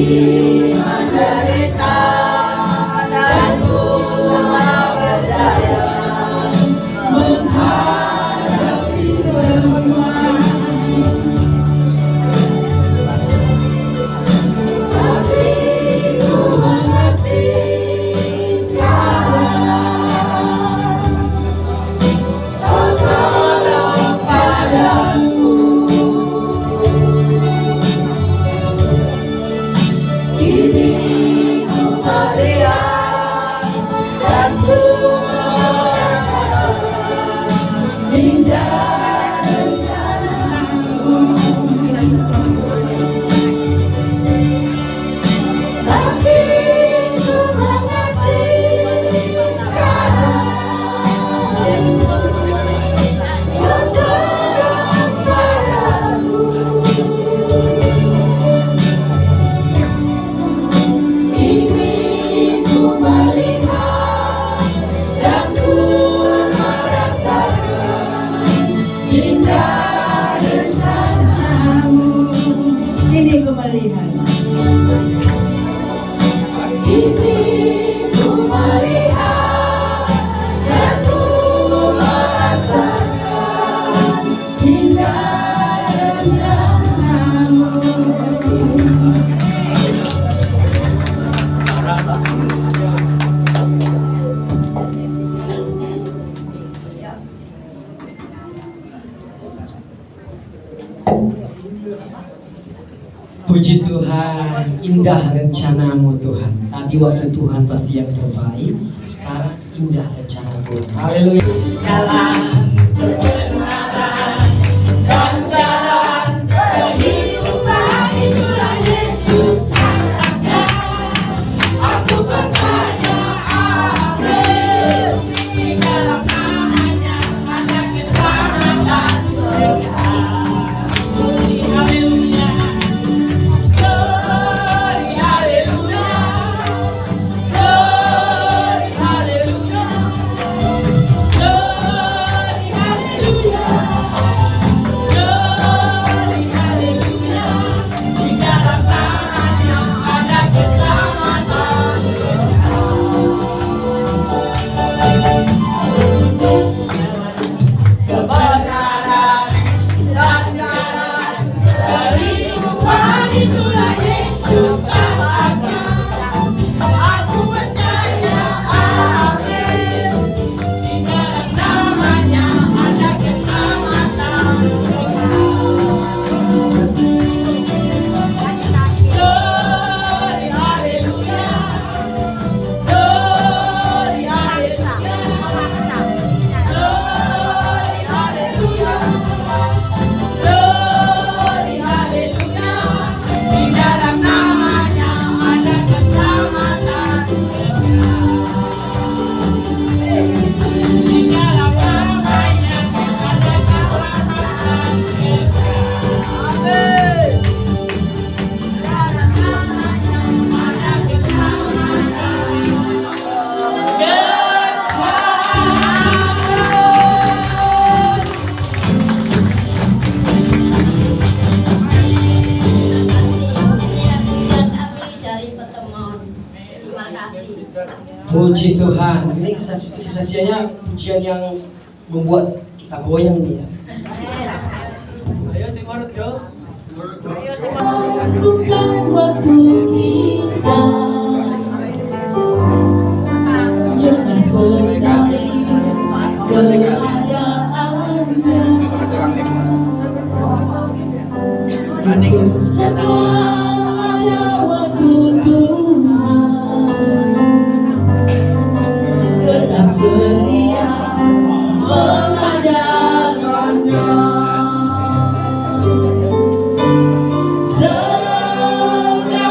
menderita dan ku berdaya menghadapi semua. Tapi ku mengerti sekarang, Kau tolong padaku. Kini ku melihat dan ku merasakan indah rencana-Mu. Tapi ku mengerti sekarang, Kau tolong padaku. Kini ku melihat dan ku merasakan indah rencana-Mu. Kini ku melihat. Kini ku melihat dan ku merasakan indah rencana-Mu. Puji Tuhan, indah rencana-Mu Tuhan. Tadi waktu Tuhan pasti yang terbaik, sekarang indah rencana Tuhan. Haleluya. Jalan kebenaran dan jalan kehidupan, itulah Yesus anaknya. Aku bertanya amin, di dalam namanya ada keselamatan kekal. Puji haleluya, glory haleluya, glory haleluya. Glory, hallelujah. Glory, hallelujah. Di dalam tangannya ada keselamatan kebenaran dan jalan kehidupan, itulah Yesus anaknya. Aku percaya amin, di dalam namanya ada keselamatan kekal. Glory, haleluya. Glory, haleluya. Glory, haleluya. Glory, haleluya. Di dalam namanya ada keselamatan kekal. Di dalam namanya ada keselamatan kekal. Amin. Di dalam namanya ada keselamatan kekal. Dari pertemuan. Terima kasih. Puji Tuhan. Ini kesaksiannya pujian yang membuat kita goyang nih ya. Bukan waktu kita jangan sesali keadaannya. Itu semua ada waktu Tuhan. Tetap setia mengadakannya. Segalanya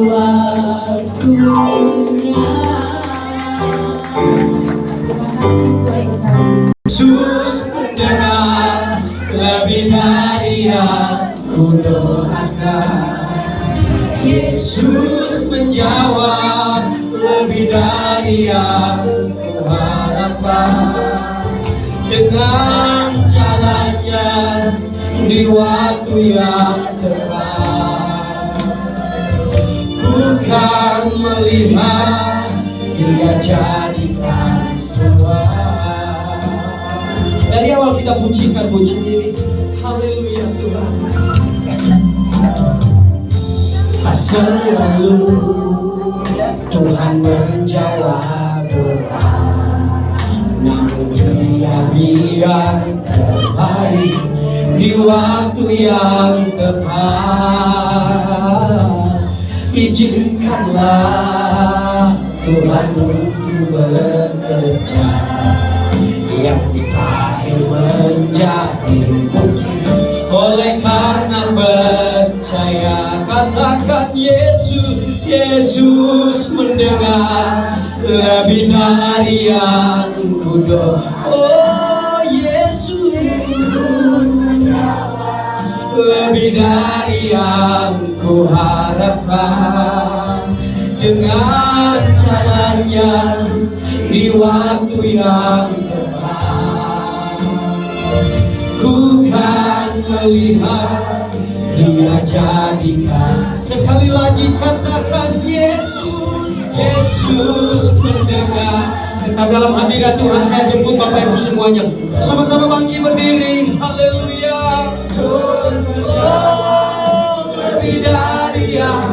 waktunya. Yesus mendengar lebih dari yang kudoakan. Yesus menjawab lebih dari yang kuharapkan. Dengan caranya di waktu yang tepat, ku kan melihat Dia jadikan semua. Dari awal kita pujikan puji diri. Haleluya Tuhan. Selalu Tuhan menjawab doa, namun Dia biar terbaik di waktu yang tepat. Izinkanlah Tuhan untuk bekerja, yang mustahil menjadi mungkin oleh karena percaya. Katakan Yesus, Yesus mendengar lebih dari yang kudoa. Oh Yesus lebih dari yang kuharapkan. Dengan caranya di waktu yang tepat, ku kan melihat Dia jadikan. Sekali lagi katakan Yesus, Yesus mendengar. Tetap dalam hadirat Tuhan saya jemput Bapak Ibu semuanya. Sama-sama bangkit berdiri. Haleluya. Oh, lebih dari yang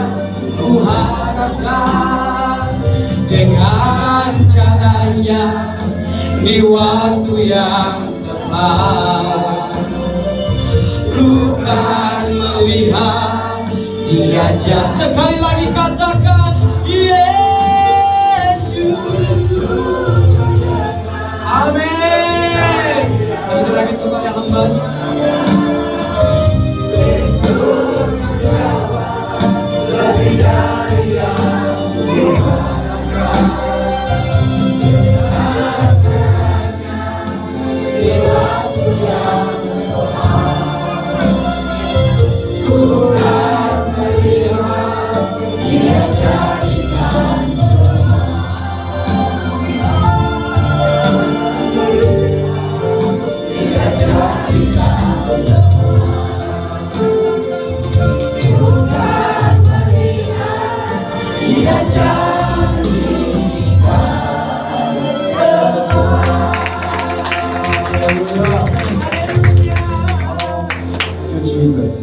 kuharapkan. Dengan caranya di waktu yang tepat, ku kan melihat Dia jauh. Sekali lagi katakan Yesus. Amin. Serahkan kepada hamba-Nya. Yesus lebih dari yang kuharapkan. Di waktu yang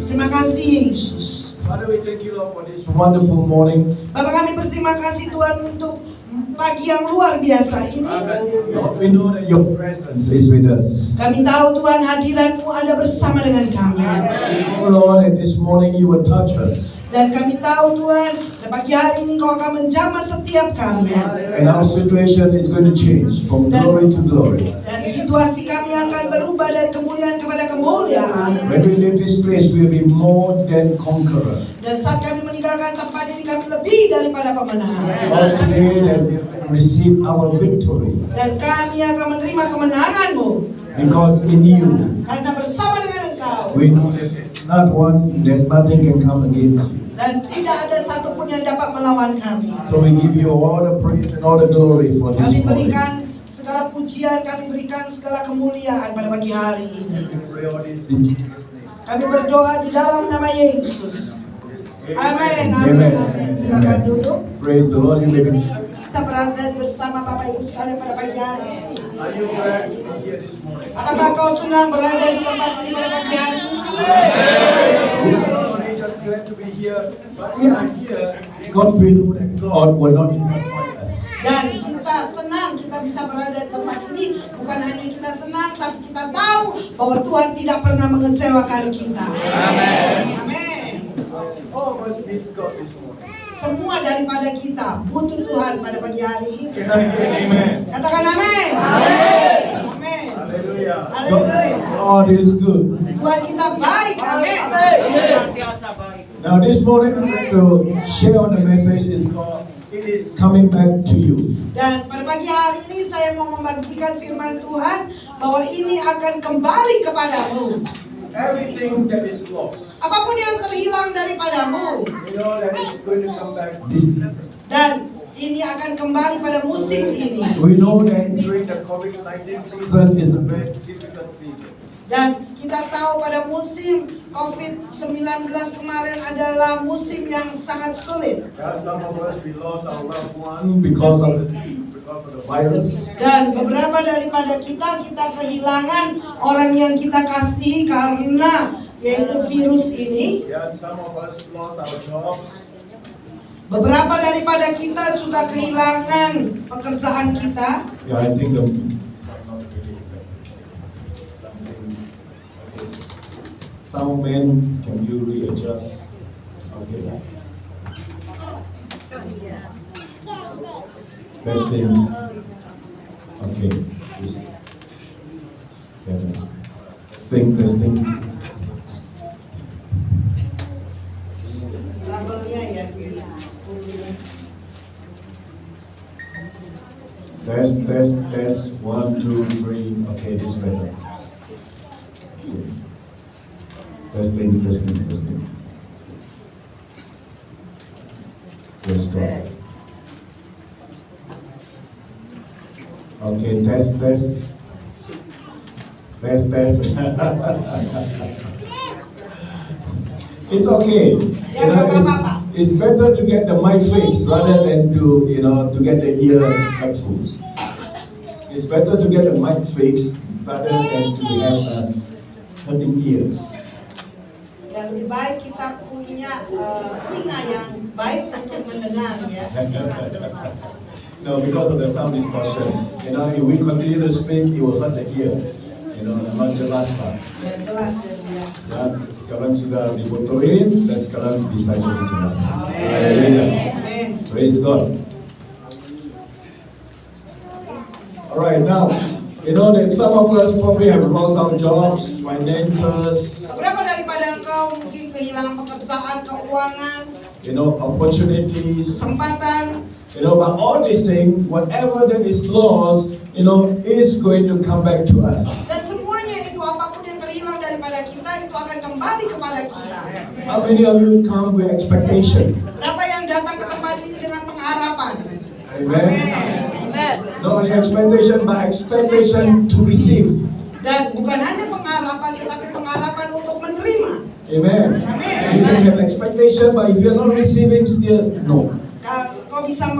Terima kasih Yesus. Father, we thank you, Lord, for this wonderful morning. Bapak kami berterima kasih Tuhan untuk pagi yang luar biasa ini. Lord, we know that your presence is with us. Kami tahu Tuhan hadirat-Mu ada bersama dengan kami. Oh Lord, and this morning you will touch us. Dan kami tahu Tuhan, pada pagi hari ini Kau akan menjamah setiap kami. And our situation is going to change from glory to glory. Dan situasi kami akan berubah dari kemuliaan kepada kemuliaan. When we leave this place, we will be more than conqueror. Dan saat kami meninggalkan tempat ini, kami lebih daripada pemenang. Lord, today that we will receive our victory. Dan kami akan menerima kemenangan-Mu. Because in you, Karena bersama dengan Engkau, we know that there's nothing can come against you. dan tidak ada satupun yang dapat melawan kami. So we give you all the praise and all the glory for this Kami morning. berikan segala pujian, kami berikan segala kemuliaan pada pagi hari ini. We pray all this in Jesus' name. Kami berdoa di dalam nama Yesus. Amin, amin, Amen. amin. Silakan duduk. Praise the Lord. You may be. Kita berada bersama Bapak Ibu sekalian pada pagi hari ini. Are you glad to be here this morning? Apakah kau senang berada di tempat ini pada pagi hari ini? We are not only just glad to be here, but we are here because we know that God will not disappoint us. Dan kita senang kita bisa berada di tempat ini. Bukan hanya kita senang, tapi kita tahu bahwa Tuhan tidak pernah mengecewakan kita. Amen. Amin. All of us need God this morning. Semua daripada kita butuh Tuhan pada pagi hari ini. Can I hear amen? Katakan amin. Amin. Amin. Hallelujah. Hallelujah. God is good. Tuhan kita baik. Amin. Senantiasa baik. Now this morning I'm going to share on the message is called It is Coming Back to You. Dan pada pagi hari ini saya mau membagikan firman Tuhan bahwa ini akan kembali kepadamu. Everything that is lost, Apapun yang terhilang daripadamu, we know that it's going to come back this season. dan ini akan kembali pada musim ini. We know that during the COVID-19 season is a very difficult season. Dan kita tahu pada musim COVID-19 kemarin adalah musim yang sangat sulit. There are some of us we lost our loved one because of the virus. Dan beberapa daripada kita kehilangan orang yang kita kasih karena yaitu virus ini. Yeah, some of us lost our jobs. Beberapa daripada kita juga kehilangan pekerjaan kita. Yeah, I think some men, can you readjust? Okay. Testing. Okay. Testing. Labelnya ya. Test. 1, 2, 3. Okay, this is better. Okay. Testing. Let's go. Okay, test. It's okay. It's better to get the mic fixed rather than to get the ear headphones. It's better to get the mic fixed rather than to have hurting ears. Yang lebih baik kita punya telinga yang baik untuk mendengar ya. No, because of the sound distortion. If we continue to speak, it will hurt the ear. Not jelas Pak. Ya jelas ya. Dan sekarang sudah dibotorin dan sekarang bisa jadi jelas. Haleluya. Amen. Praise God. Alright, now that some of us probably have lost our jobs, finances. Beberapa daripada engkau mungkin kehilangan pekerjaan, keuangan, opportunities. kesempatan. But all these things, whatever that is lost, is going to come back to us. Dan semuanya itu apapun yang terhilang daripada kita itu akan kembali kepada kita. How many of you come with expectation? Berapa yang datang ke tempat ini dengan pengharapan? Amen. Amen. Not only expectation, but expectation to receive. Dan bukan hanya pengharapan, tetapi pengharapan untuk menerima. Amen. Amen. You can have expectation, but if you're not receiving, still no. Kau bisa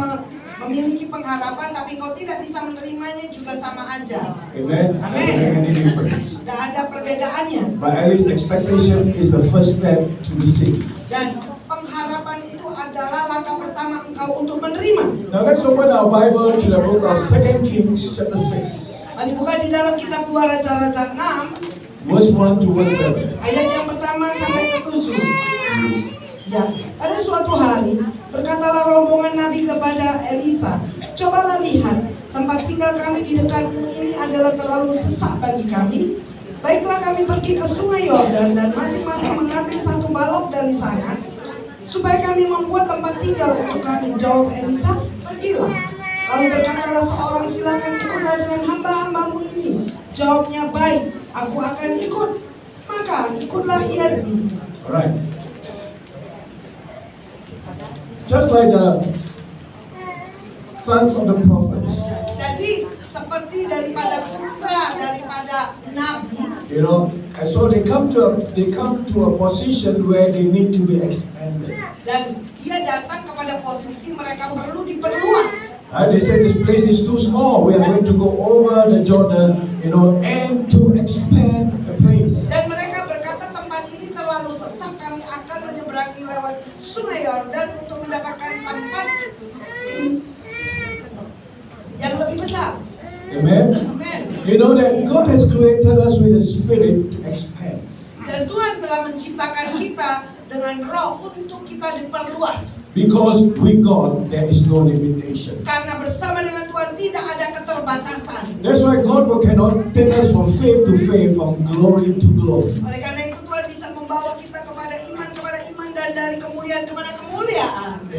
memiliki pengharapan, tapi kau tidak bisa menerimanya juga sama aja. Amen. Amen. Doesn't make any difference. Tidak ada perbedaannya. But at least expectation is the first step to receive. Dan pengharapan itu adalah langkah pertama engkau untuk menerima. Now let's open our Bible to the book of 2 Kings chapter 6. Mari buka di dalam kitab 2 Raja-Raja 6 Verse 1 to verse 7. ayat yang pertama sampai ke 7. Ya, pada suatu hari berkatalah rombongan Nabi kepada Elisa, "Cobalah lihat, tempat tinggal kami di dekatmu ini adalah terlalu sesak bagi kami. Baiklah kami pergi ke sungai Yordan dan masing-masing mengambil satu balok dari sana, supaya kami membuat tempat tinggal untuk kami." Jawab Elisa, "Pergilah." Lalu berkatalah seorang, "Silakan ikutlah dengan hamba-hambamu ini." Jawabnya, "Baik, aku akan ikut." Maka ikutlah ia. Alright. Just like the sons of the prophets, Jadi seperti daripada putra daripada nabi, and so they come to a position where they need to be expanded. dan dia datang kepada posisi mereka perlu diperluas. They said this place is too small. We are going to go over the Jordan, and to expand the place. Dan mereka berkata tempat ini terlalu sesak, kami akan menyeberangi lewat sungai Yordan untuk mendapatkan tempat yang lebih besar. Amen. Amen. You know that God has created us with a spirit to expand. Dan Tuhan telah menciptakan kita dengan roh untuk kita diperluas. Because with God there is no limitation. Karena bersama dengan Tuhan tidak ada keterbatasan. That's why God cannot take us from faith to faith, from glory to glory. Oleh karena itu Tuhan bisa membawa kita kepada iman dan dari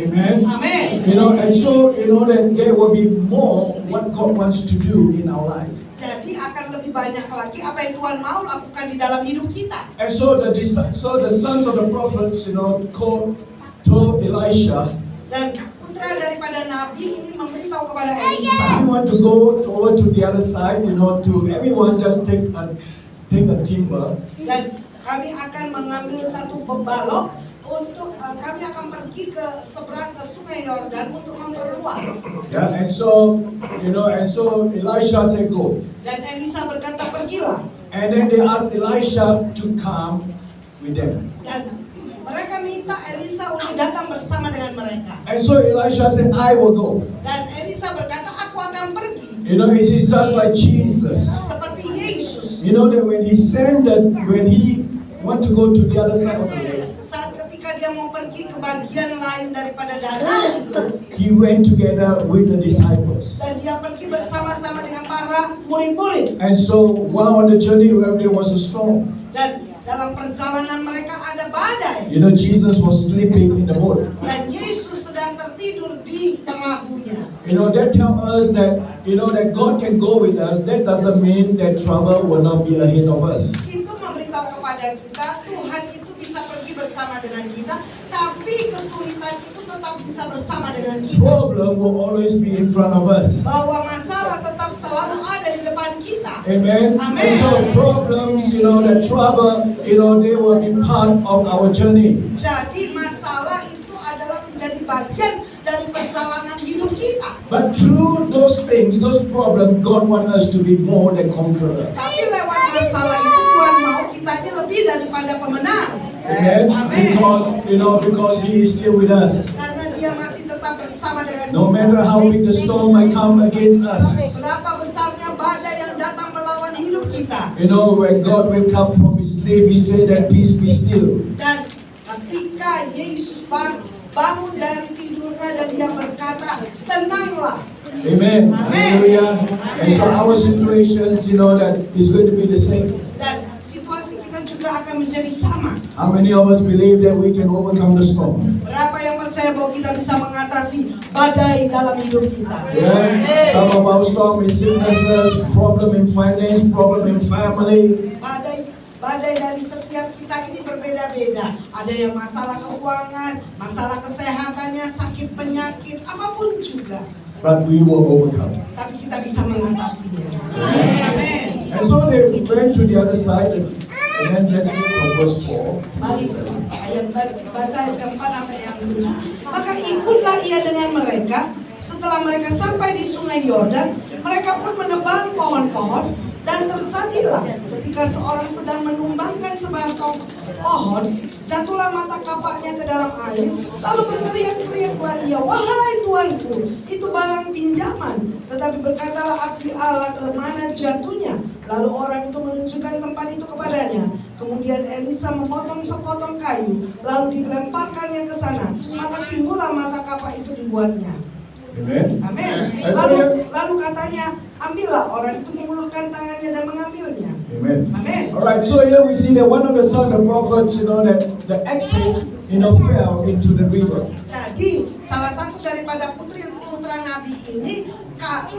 Amen. Amin. And so that there will be more what God wants to do in our life. Jadi akan lebih banyak lagi apa yang Tuhan mau lakukan di dalam hidup kita. And so the sons of the prophets, told Elisha, Dan putra daripada nabi ini memberitahu kepada Elisa, "We want to go over to the other side, to everyone just take a timber, dan kami akan mengambil satu bebalok untuk kami akan pergi ke seberang ke sungai Yordan untuk memperluas." yeah, and so Elisha said, "Go." Dan Elisa berkata, "Pergilah." And then they asked Elisha to come with them. Dan mereka minta Elisa untuk datang bersama dengan mereka. And so Elisha said, "I will go." Dan Elisa berkata, "Aku akan pergi." It is just like Jesus. Seperti Yesus. That when he want to go to the other side of the lake, Saat ketika dia mau pergi ke bagian lain daripada danau itu, he went together with the disciples. dan dia pergi bersama-sama dengan para murid-murid. And so while on the journey, there was a storm. Dan dalam perjalanan mereka ada badai. Jesus was sleeping in the boat. Dan Yesus sedang tertidur di perahunya. That tells us that that God can go with us. That doesn't mean that trouble will not be ahead of us. Itu memberitahu kepada kita Tuhan itu bisa pergi bersama dengan kita, tapi kesulitan itu tetap bisa bersama dengan kita. Problem will always be in front of us. Bahwa masalah tetap selalu ada di depan kita. Amen. Amen. And so problems, the trouble, they will be part of our journey. Jadi masalah itu adalah menjadi bagian dari perjalanan hidup kita. But through those things, those problems, God wants us to be more than conqueror. Tapi lewat masalah itu Tuhan mau kita ini lebih daripada pemenang. Amen. Amen. Because He is still with us. Karena Dia masih tetap bersama dengan No kita. matter how big the storm might come against us. Berapa besarnya badai yang datang melawan hidup kita. When God wake up from His sleep, He said that peace be still. Dan ketika Yesus bangun dari tidurnya dan Dia berkata, "Tenanglah." Amen. Amen. Hallelujah. And so our situations, that is going to be the same. Dan situasi kita juga akan menjadi sama. How many of us believe that we can overcome the storm? Berapa yang percaya bahwa kita bisa mengatasi badai dalam hidup kita? Yeah. Some of our storm is sicknesses, problem in finance, problem in family. Badai dari setiap kita ini berbeda-beda. Ada yang masalah keuangan, masalah kesehatannya, sakit penyakit, apapun juga. But we will overcome. Tapi kita bisa mengatasinya. Amin. And so they went to the other side, and then let's read from verse 4 to Mari 7. baca ayat keempat sampai yang 7. Maka ikutlah ia dengan mereka. Setelah mereka sampai di sungai Yordan, mereka pun menebang pohon-pohon. Dan terjadilah ketika seorang sedang menumbangkan sebatang pohon, jatuhlah mata kapaknya ke dalam air. Lalu berteriak-teriaklah ia, "Wahai Tuanku, itu barang pinjaman." Tetapi berkatalah abdi Allah, "Kemana jatuhnya?" Lalu orang itu menunjukkan tempat itu kepadanya. Kemudian Elisa memotong sepotong kayu, lalu dilemparkannya ke sana. Maka timbullah mata kapak itu dibuatnya. Amen. Amin. Lalu katanya, "Ambillah." Orang itu mengulurkan tangannya dan mengambilnya. Amen. Amin. Alright, so here we see that one of the sons of the prophets, that the axe, fell into the river. Jadi salah satu daripada putra nabi ini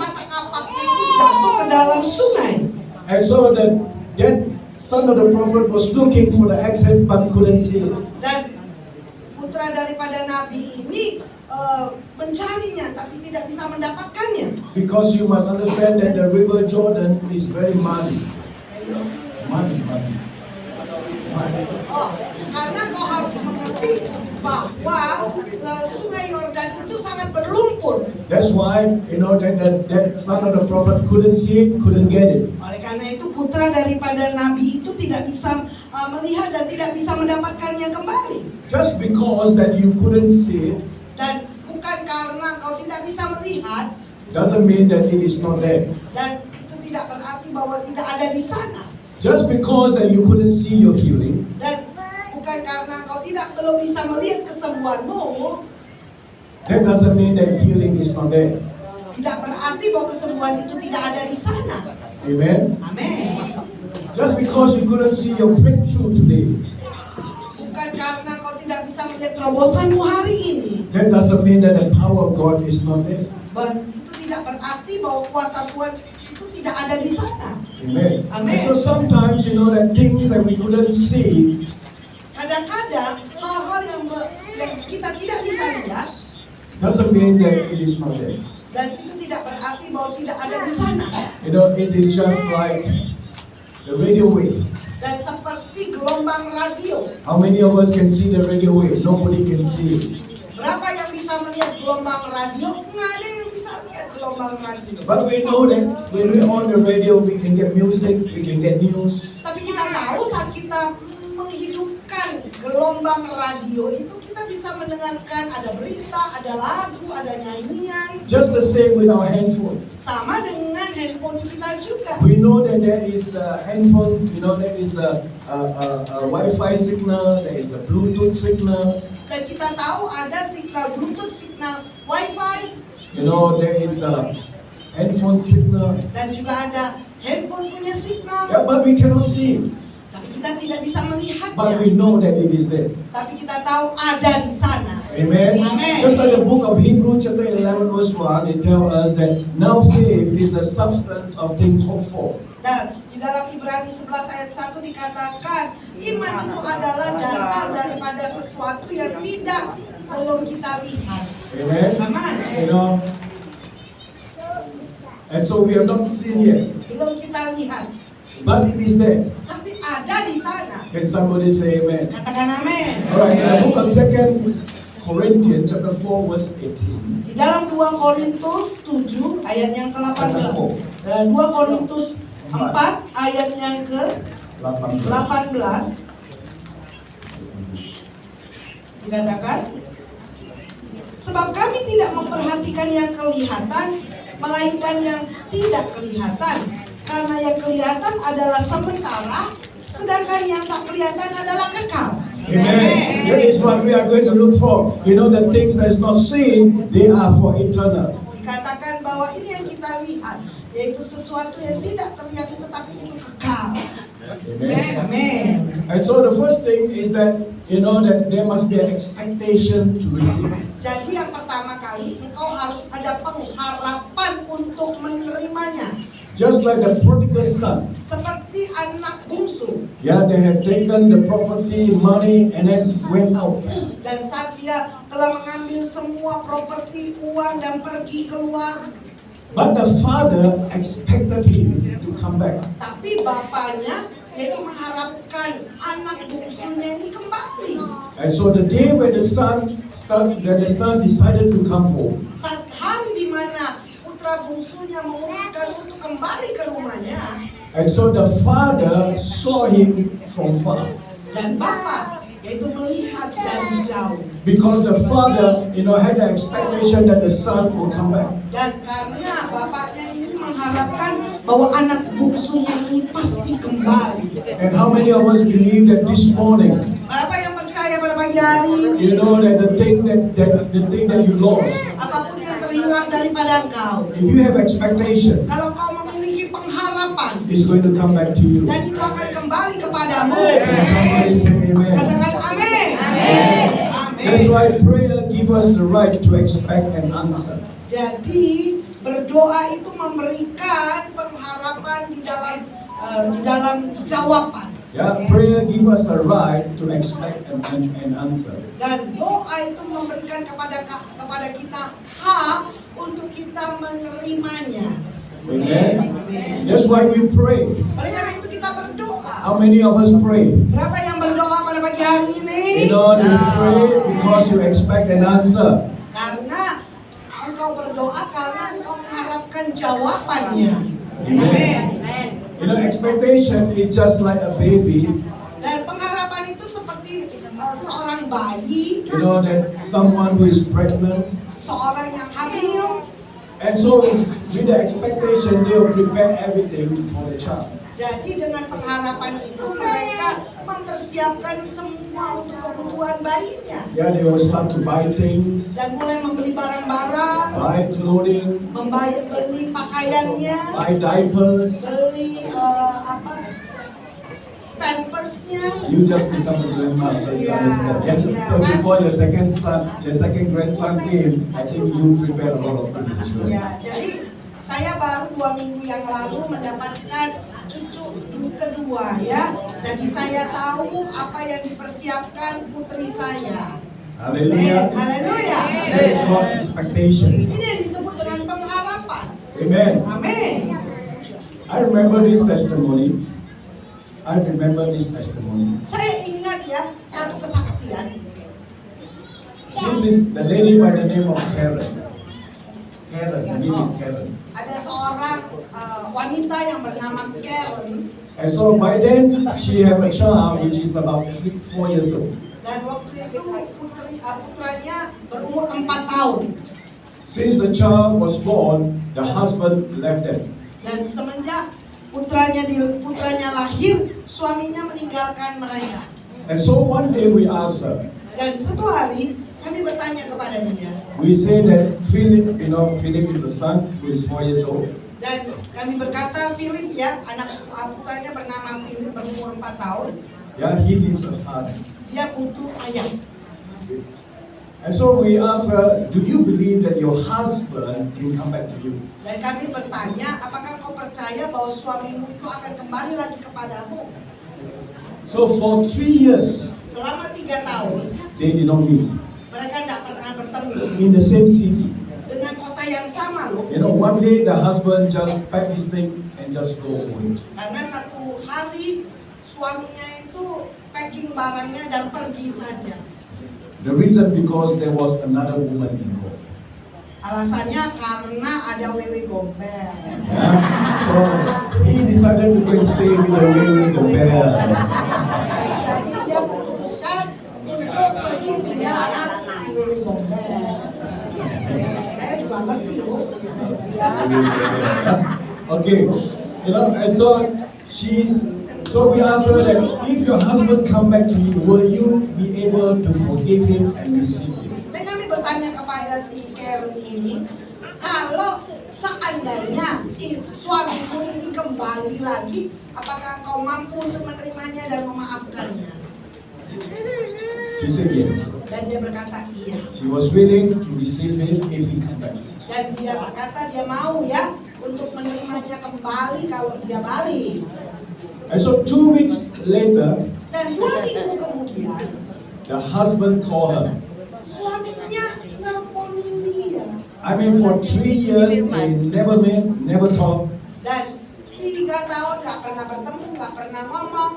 mata kapaknya itu jatuh ke dalam sungai. And so that son of the prophet was looking for the axe but couldn't see it. Dan putra daripada nabi ini mencarinya tapi tidak bisa mendapatkannya. Because you must understand that the river Jordan is very muddy. Muddy. Karena kau harus mengerti bahwa sungai Yordan itu sangat berlumpur. That's why that son of the prophet couldn't see it, couldn't get it. Oleh karena itu putra daripada nabi itu tidak bisa melihat dan tidak bisa mendapatkannya kembali. Just because that you couldn't see it Dan bukan karena kau tidak bisa melihat, doesn't mean that it is not there. dan itu tidak berarti bahwa tidak ada di sana. Just because that you couldn't see your healing, Dan bukan karena kau belum bisa melihat kesembuhanmu, that doesn't mean that healing is not there. tidak berarti bahwa kesembuhan itu tidak ada di sana. Amen. Amin. Just because you couldn't see your breakthrough today, Bukan karena kau tidak bisa bisa melihat terobosanmu hari ini, that doesn't mean that the power of God is not there. itu tidak berarti bahwa kuasa Tuhan itu tidak ada di sana. Amen. Amen. So sometimes, that things that we couldn't see, Kadang-kadang hal-hal yang kita tidak bisa lihat, doesn't mean that it is not there. dan itu tidak berarti bahwa tidak ada di sana. It is just like the radio wave. Dan seperti gelombang radio. How many of us can see the radio wave? Nobody can see it. Berapa yang bisa melihat gelombang radio? Nggak ada yang bisa lihat gelombang radio. But we know that when we're on the radio, we can get music, we can get news. Tapi kita tahu saat kita menghidupkan gelombang radio itu kita bisa mendengarkan ada berita, ada lagu, ada nyanyian. Just the same with our handphone. Sama dengan handphone kita juga. We know that there is a handphone, there is a Wi-Fi signal, there is a Bluetooth signal. Dan kita tahu ada signal Bluetooth, signal Wi-Fi. There is a handphone signal. Dan juga ada handphone punya signal. Yeah, but we cannot see it. Tapi kita tidak bisa melihatnya. But we know that it is there. Tapi kita tahu ada di sana. Amen. Amen. Just like the book of Hebrews chapter 11 verse 1, it tells us that now faith is the substance of things hoped for. Dan di dalam Ibrani 11 ayat 1 dikatakan iman itu adalah dasar daripada sesuatu yang belum kita lihat. Amen. Aman. And so we have not seen yet, Belum kita lihat. but it is there. Tapi ada di sana. Can somebody say amen? Katakan amin. Alright, in the book of 2 Corinthians chapter 4 verse 18. Di dalam 2 Korintus 7 ayat yang ke-18. 2 Korintus 4 ayat yang ke-18 dikatakan, sebab kami tidak memperhatikan yang kelihatan, melainkan yang tidak kelihatan. Karena yang kelihatan adalah sementara, sedangkan yang tak kelihatan adalah kekal. Amen. That is what we are going to look for. The things that is not seen, they are for eternal. Dikatakan bahwa ini yang kita lihat, yaitu sesuatu yang tidak terlihat itu, tapi itu kekal. Amen. Amen. And so the first thing is that that there must be an expectation to receive. Jadi yang pertama kali engkau harus ada pengharapan untuk menerimanya. Just like the prodigal son. Seperti anak bungsu. Yeah, they had taken the property, money, and then went out. Dan saat dia telah mengambil semua properti, uang, dan pergi keluar. But the father expected him to come back. Tapi bapaknya yaitu mengharapkan anak bungsunya ini kembali. And so the day when the son decided to come home. Saat hari di mana putra bungsunya memutuskan untuk kembali ke rumahnya. And so the father saw him from far. Dan bapak yaitu melihat dari jauh. Because the father, had the expectation that the son would come back. Dan karena bapaknya ini mengharapkan bahwa anak bungsunya ini pasti kembali. And how many of us believe that this morning, Berapa yang percaya pada pagi hari ini? that the thing that you lost, Apapun yang terhilang daripada engkau, if you have expectation, kalau kau memiliki pengharapan, it's going to come back to you. dan itu akan kembali kepadamu. Can somebody say amen? Katakan amin. Amin. That's why prayer gives us the right to expect an answer. Jadi berdoa itu memberikan pengharapan di dalam jawaban. Yeah, prayer gives us the right to expect an answer. Dan doa itu memberikan kepada kita hak untuk kita menerimanya. Amen. That's why we pray. Oleh karena itu kita berdoa. How many of us pray? Berapa yang berdoa pada pagi hari ini? You pray because you expect an answer. Karena engkau berdoa karena engkau mengharapkan jawabannya. Amen. Expectation is just like a baby. Dan pengharapan itu seperti seorang bayi, That someone who is pregnant. seorang yang hamil. And so with the expectation, they will prepare everything for the child. Jadi dengan pengharapan itu mereka mempersiapkan semua untuk kebutuhan bayinya. Yeah, they will start to buy things, Dan mulai membeli barang-barang, buy clothing, beli pakaiannya, buy diapers. beli pampersnya. You just become a grandma, so you Yeah, understand. Yeah? yeah. So before your second grandson came, I think you prepare a lot of things as well. Ya, jadi saya baru 2 minggu yang lalu mendapatkan cucu kedua ya. Jadi saya tahu apa yang dipersiapkan putri saya. Hallelujah. Haleluya. That is called expectation. Ini yang disebut dengan pengharapan. Amen. Amin. I remember this testimony. Saya ingat ya satu kesaksian. This is the lady by the name of Karen. Karen, the name is Karen. Ada seorang wanita yang bernama Karen. And so by then she have a child which is about 4 years old. Dan waktu itu putranya berumur 4 tahun. Since the child was born, the husband left them. Dan semenjak putranya lahir, suaminya meninggalkan mereka. And so one day we asked her, Dan satu hari kami bertanya kepada dia. we say that Philip is the son who is 4 years old. Dan kami berkata Philip ya, anak putranya bernama Philip berumur 4 tahun. Yeah, he needs a father. Dia butuh ayah. And so we asked her, do you believe that your husband can come back to you? Dan kami bertanya, apakah kau percaya bahwa suamimu itu akan kembali lagi kepadamu? So for 3 years, Selama 3 tahun, they did not meet mereka tidak pernah bertemu in the same city. dengan kota yang sama loh. One day the husband just pack his thing and just go away. Karena satu hari suaminya itu packing barangnya dan pergi saja. The reason because there was another woman involved. Alasannya karena ada wewe gombel. Yeah? So he decided to go and stay with the Wewe Gobel. Jadi dia memutuskan untuk pergi tinggal anak si wewe gombel. Saya juga ngerti loh. Okay, and so so we asked her that if your husband come back to you, will you be able to forgive him and receive him? Dan kami bertanya kepada si Karen ini, kalau seandainya suamimu ini kembali lagi, apakah kau mampu untuk menerimanya dan memaafkannya? She said yes. Dan dia berkata iya. She was willing to receive him if he come back. Dan dia berkata dia mau ya untuk menerimanya kembali kalau dia balik. And so 2 weeks later, Dan 2 minggu kemudian, the husband called her. suaminya nelponin dia. I mean, for 3 years they never met, never talked. Dan 3 tahun gak pernah bertemu, gak pernah ngomong.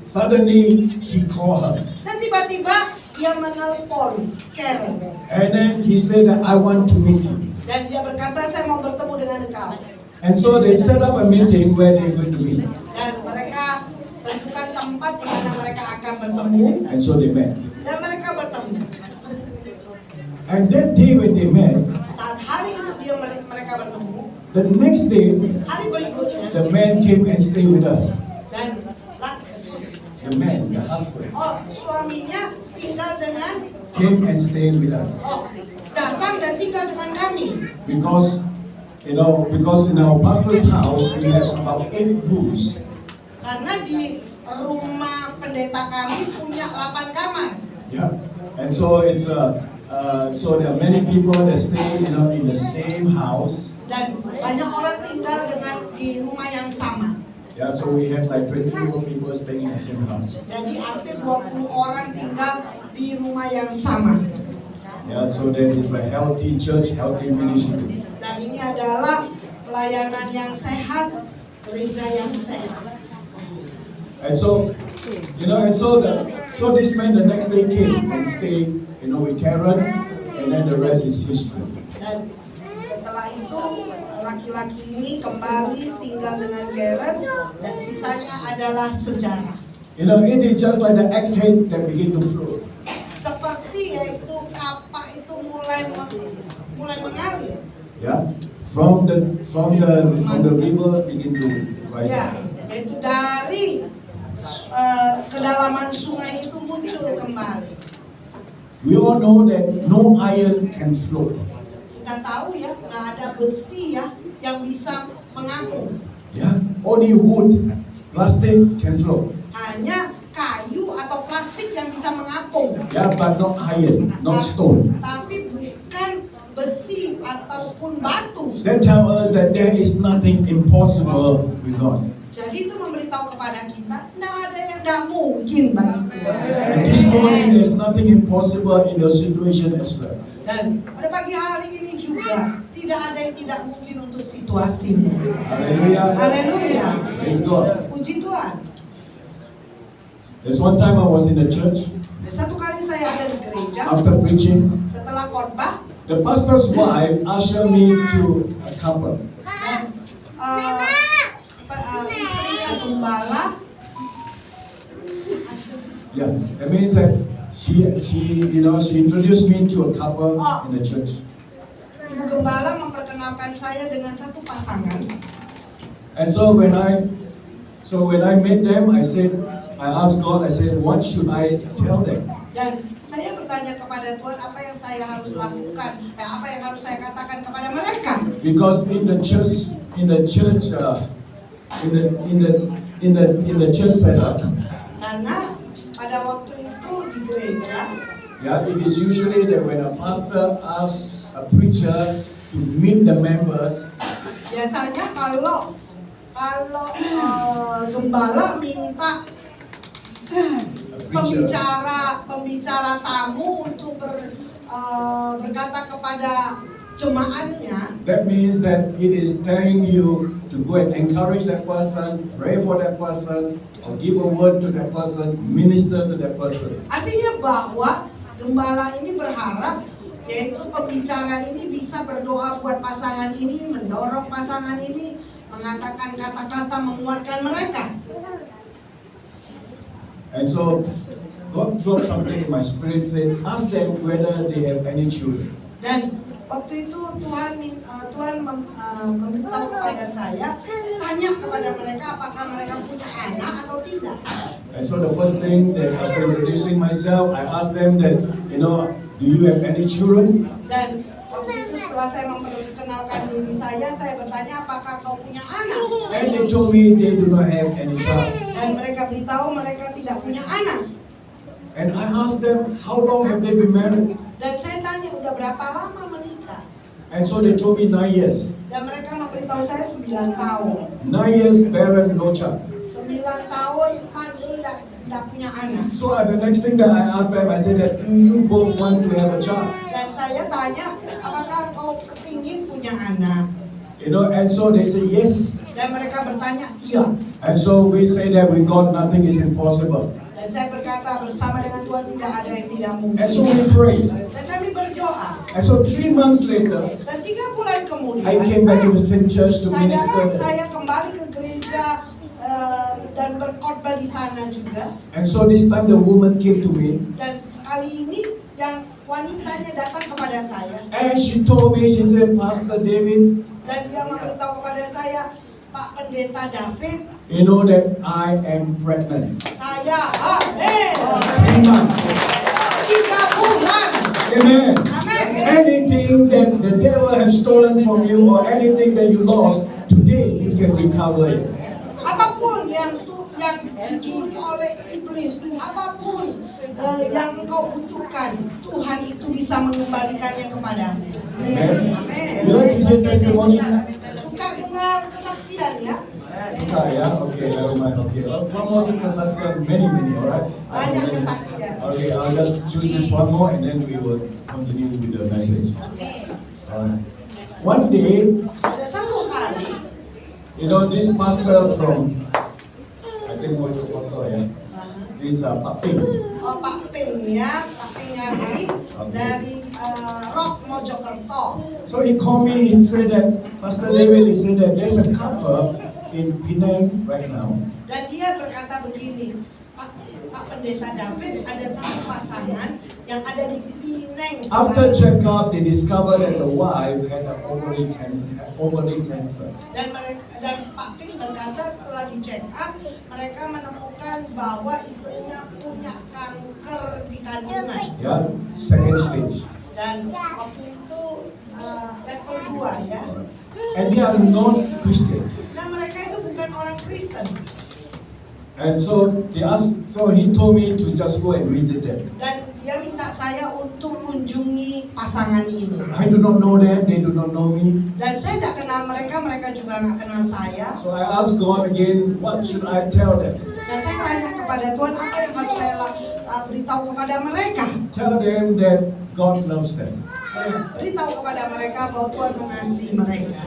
Suddenly he called her, Dan tiba-tiba dia menelpon Karen. and then he said that I want to meet you. Dan dia berkata saya mau bertemu dengan engkau. And so they set up a meeting where they're going to meet. Dan mereka tentukan tempat di mana mereka akan bertemu. And so they met. Dan mereka bertemu. And that day when they met, Saat hari itu mereka bertemu. the next day Hari berikutnya. the man came and stayed with us. Dan The man, the husband, suaminya tinggal dengan came and stayed with us. datang dan tinggal dengan kami. Because in our pastor's house we have about 8 rooms. Karena di rumah pendeta kami punya 8 kamar. Yeah. And so it's so there are many people that stay in the same house. Dan banyak orang tinggal di rumah yang sama. Yeah, so we have like 21 people staying in the same house. Jadi hampir 20 orang tinggal di rumah yang sama. Yeah, so there is a healthy church, healthy ministry. Nah, ini adalah pelayanan yang sehat, gereja yang sehat. And so, so this man the next day came and stayed, with Karen, and then the rest is history. Dan setelah itu laki-laki ini kembali tinggal dengan Karen dan sisanya adalah sejarah. It is just like the axe head that begin to float. Seperti yaitu kapak itu mulai mengalir. Yeah, from the river begin to rise Ya, up. yaitu dari kedalaman sungai itu muncul kembali. We all know that no iron can float. Kita tahu ya, nggak ada besi ya yang bisa mengapung. Yeah, only wood, plastic can float. hanya kayu atau plastik yang bisa mengapung. Yeah, but not iron, not stone. Tapi bukan besi ataupun batu. That tells us that there is nothing impossible with God. Jadi itu memberitahu kepada kita, tidak ada yang tidak mungkin bagi Tuhan. And this morning, there's nothing impossible in your situation as well. Dan pada pagi hari ini juga tidak ada yang tidak mungkin untuk situasimu. Hallelujah. Haleluya. Praise God. Puji Tuhan. There's one time I was in the church Satu kali saya ada di gereja after preaching. setelah khotbah The pastor's wife ushered me to a couple. dan istrinya gembala. Yeah, that means that she introduced me to a couple in the church. Ibu gembala memperkenalkan saya dengan satu pasangan. And so when I met them, I asked God, I said, what should I tell them? Dan saya bertanya kepada Tuhan apa yang saya harus lakukan, apa yang harus saya katakan kepada mereka. Because in the church setup, Karena pada waktu itu di gereja, yeah, it is usually that when a pastor asks a preacher to meet the members, biasanya kalau gembala minta pembicara tamu untuk berkata kepada jemaatnya, that means that it is telling you to go and encourage that person, pray for that person, or give a word to that person, minister to that person. artinya bahwa gembala ini berharap yaitu pembicara ini bisa berdoa buat pasangan ini, mendorong pasangan ini, mengatakan kata-kata menguatkan mereka. And so God dropped something in my spirit, said, ask them whether they have any children. Dan waktu itu Tuhan memberitahu kepada saya, tanya kepada mereka apakah mereka punya anak atau tidak. And so the first thing that after introducing myself, I asked them that, do you have any children? Dan waktu itu setelah saya memperkenalkan diri saya bertanya apakah kau punya anak. And they told me they do not have any child. Dan mereka beritahu mereka tidak punya anak. And I asked them, how long have they been married? Dan saya tanya udah berapa lama menikah. And so they told me 9 years. Dan mereka memberitahu saya 9 tahun. 9 years barren, no child. 9 tahun mandul tidak punya anak. So the next thing that I asked them, I said that, do you both want to have a child? Dan saya tanya, apakah kau kepingin punya anak? And so they say yes. Dan mereka bertanya, iya. And so we say that with God nothing is impossible. Dan saya berkata bersama dengan Tuhan tidak ada yang tidak mungkin. And so we pray. Dan kami berdoa. And so 3 months later, Dan 3 bulan kemudian, I came back to the same church to minister. saya kembali ke gereja dan berkhotbah di sana juga. And so this time the woman came to me. Dan sekali ini yang wanitanya datang kepada saya. And she told me, she said, Pastor David, Dan dia memberitahu kepada saya, Pak Pendeta David, you know that I am pregnant. saya amin. 3 months. 3 bulan. Amen. Amin. Anything that the devil has stolen from you or anything that you lost, today you can recover it. Apapun yang dicuri oleh iblis, apapun yang engkau butuhkan, Tuhan itu bisa mengembalikannya kepadamu. Amen. Amin. You like to hear testimony? Suka dengar kesaksian ya? Suka ya? Okay, never mind. Okay. One more kesaksian, many, alright? Banyak kesaksian. Okay, I'll just choose this one more and then we will continue with the message. Alright. One day, Ada satu kali, this pastor from, I think Mojokerto ya, this Pak Ping. Pak Ping ya, Pak Ping Yardi dari Rock Mojokerto. So he called me, he said that, Pastor David, he said that there's a couple in Penang right now. Dan dia berkata begini, Pak Pendeta David, ada satu pasangan yang ada di Penang. After check-up, they discovered that the wife had an ovary cancer. Dan Pak Ping berkata setelah di check up, mereka menemukan bahwa istrinya punya kanker di kandungan. Yeah, second stage. Dan waktu itu level 2 ya. And they are not Christian. Nah mereka itu bukan orang Kristen. And so he told me to just go and visit them. Dan dia minta saya untuk kunjungi pasangan ini. I do not know them, they do not know me. Dan saya tidak kenal mereka, mereka juga nggak kenal saya. So I asked God again, what should I tell them? Dan saya tanya kepada Tuhan, apa yang harus saya beritahu kepada mereka? Tell them that God loves them. Beritahu kepada mereka bahwa Tuhan mengasihi mereka.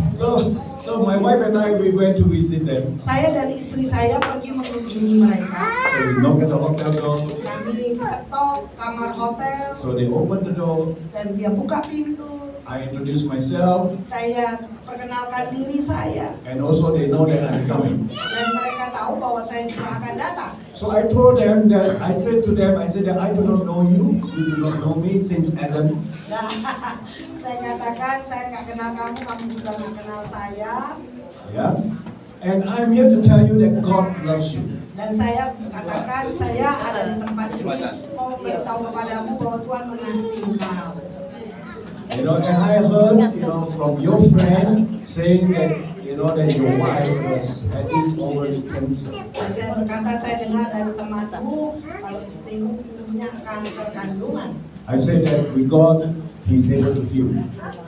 So my wife and I, we went to visit them. Saya dan istri saya pergi mengunjungi mereka. So we knocked at the hotel door. Kami ketok kamar hotel. So they opened the door. Dan dia buka pintu. I introduced myself. Saya perkenalkan diri saya. And also they know that I'm coming. Dan mereka tahu bahwa saya juga akan datang. So I told them that, I said that I do not know you. You do not know me since Adam. Nah, saya katakan saya nggak kenal kamu, kamu juga nggak kenal saya. Yeah. And I'm here to tell you that God loves you. Dan saya katakan saya ada di tempat ini mau memberitahu kepadamu bahwa Tuhan mengasihi engkau. You know, and I heard, from your friend saying that, that your wife had this ovary cancer. Dan saya berkata, saya dengar dari temanmu kalau istrimu punya kanker kandungan. I said that with God, He's able to heal.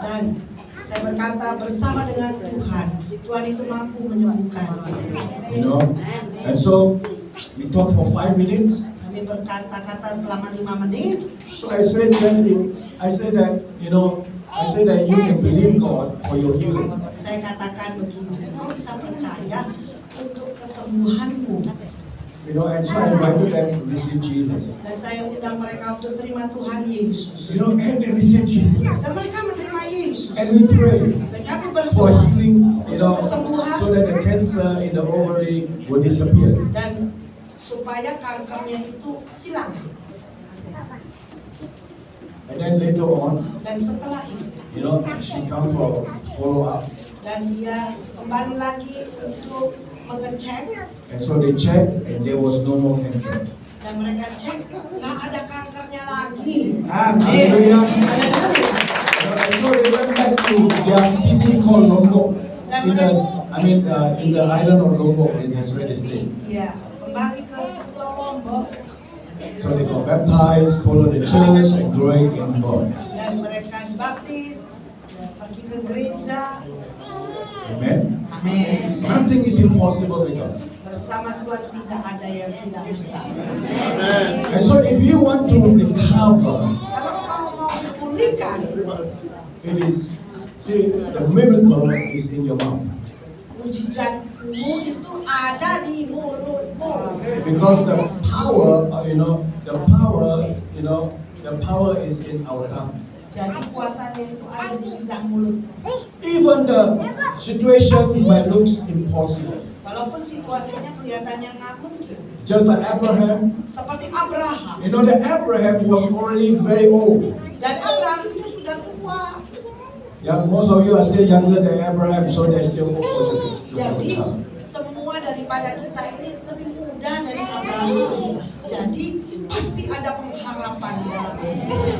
Dan saya berkata bersama dengan Tuhan, Tuhan itu mampu menyembuhkan. And so we talked for 5 minutes. Kami berkata-kata selama 5 menit. So I said that you can believe God for your healing. Saya katakan begini, kau bisa percaya untuk kesembuhanmu. And so I invited them to receive Jesus. Dan saya undang mereka untuk terima Tuhan Yesus. And they received Jesus. Dan mereka menerima Yesus. And we pray Dan kami for berdoa healing, untuk kesembuhan. so that the cancer in the ovary will disappear. Dan supaya kankernya itu hilang. And then later on, Dan setelah itu, she come for follow up. dan dia kembali lagi untuk mengecek. And so they checked, and there was no more cancer. Dan mereka cek, nggak ada kankernya lagi. Hallelujah. Haleluya. And so they went back to their city called Lombok, in the island of Lombok, and that's where they stay. Iya, kembali ke Pulau Lombok. So they got baptized, followed the church, and growing in God. Dan mereka dibaptis, pergi ke gereja. Amen. Amin. Nothing is impossible with God. Bersama Tuhan tidak ada yang tidak mustahil. And so if you want to recover, Kalau kau mau dipulihkan, the miracle is in your mouth. mujizatmu itu ada di mulutmu. Because the power is in our tongue. Jadi kuasanya itu ada di lidah mulut. Even the situation might look impossible. Walaupun situasinya kelihatannya nggak mungkin. Just like Abraham, Seperti Abraham. that Abraham was already very old. Dan Abraham itu sudah tua. Yeah, most of you are still younger than Abraham, so there's still hope for you. Jadi semua daripada kita ini lebih muda dari Abraham. Jadi pasti ada pengharapan dalam hidup.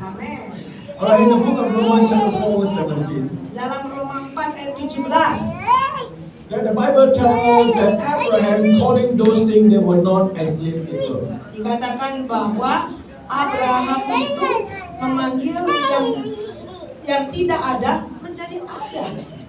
Amin. Alright, in the book of Romans chapter 4 verse 17, Dalam Roma 4 ayat 17, that the Bible tells us that Abraham calling those things that were not as if it were. dikatakan bahwa Abraham itu memanggil yang tidak ada menjadi ada.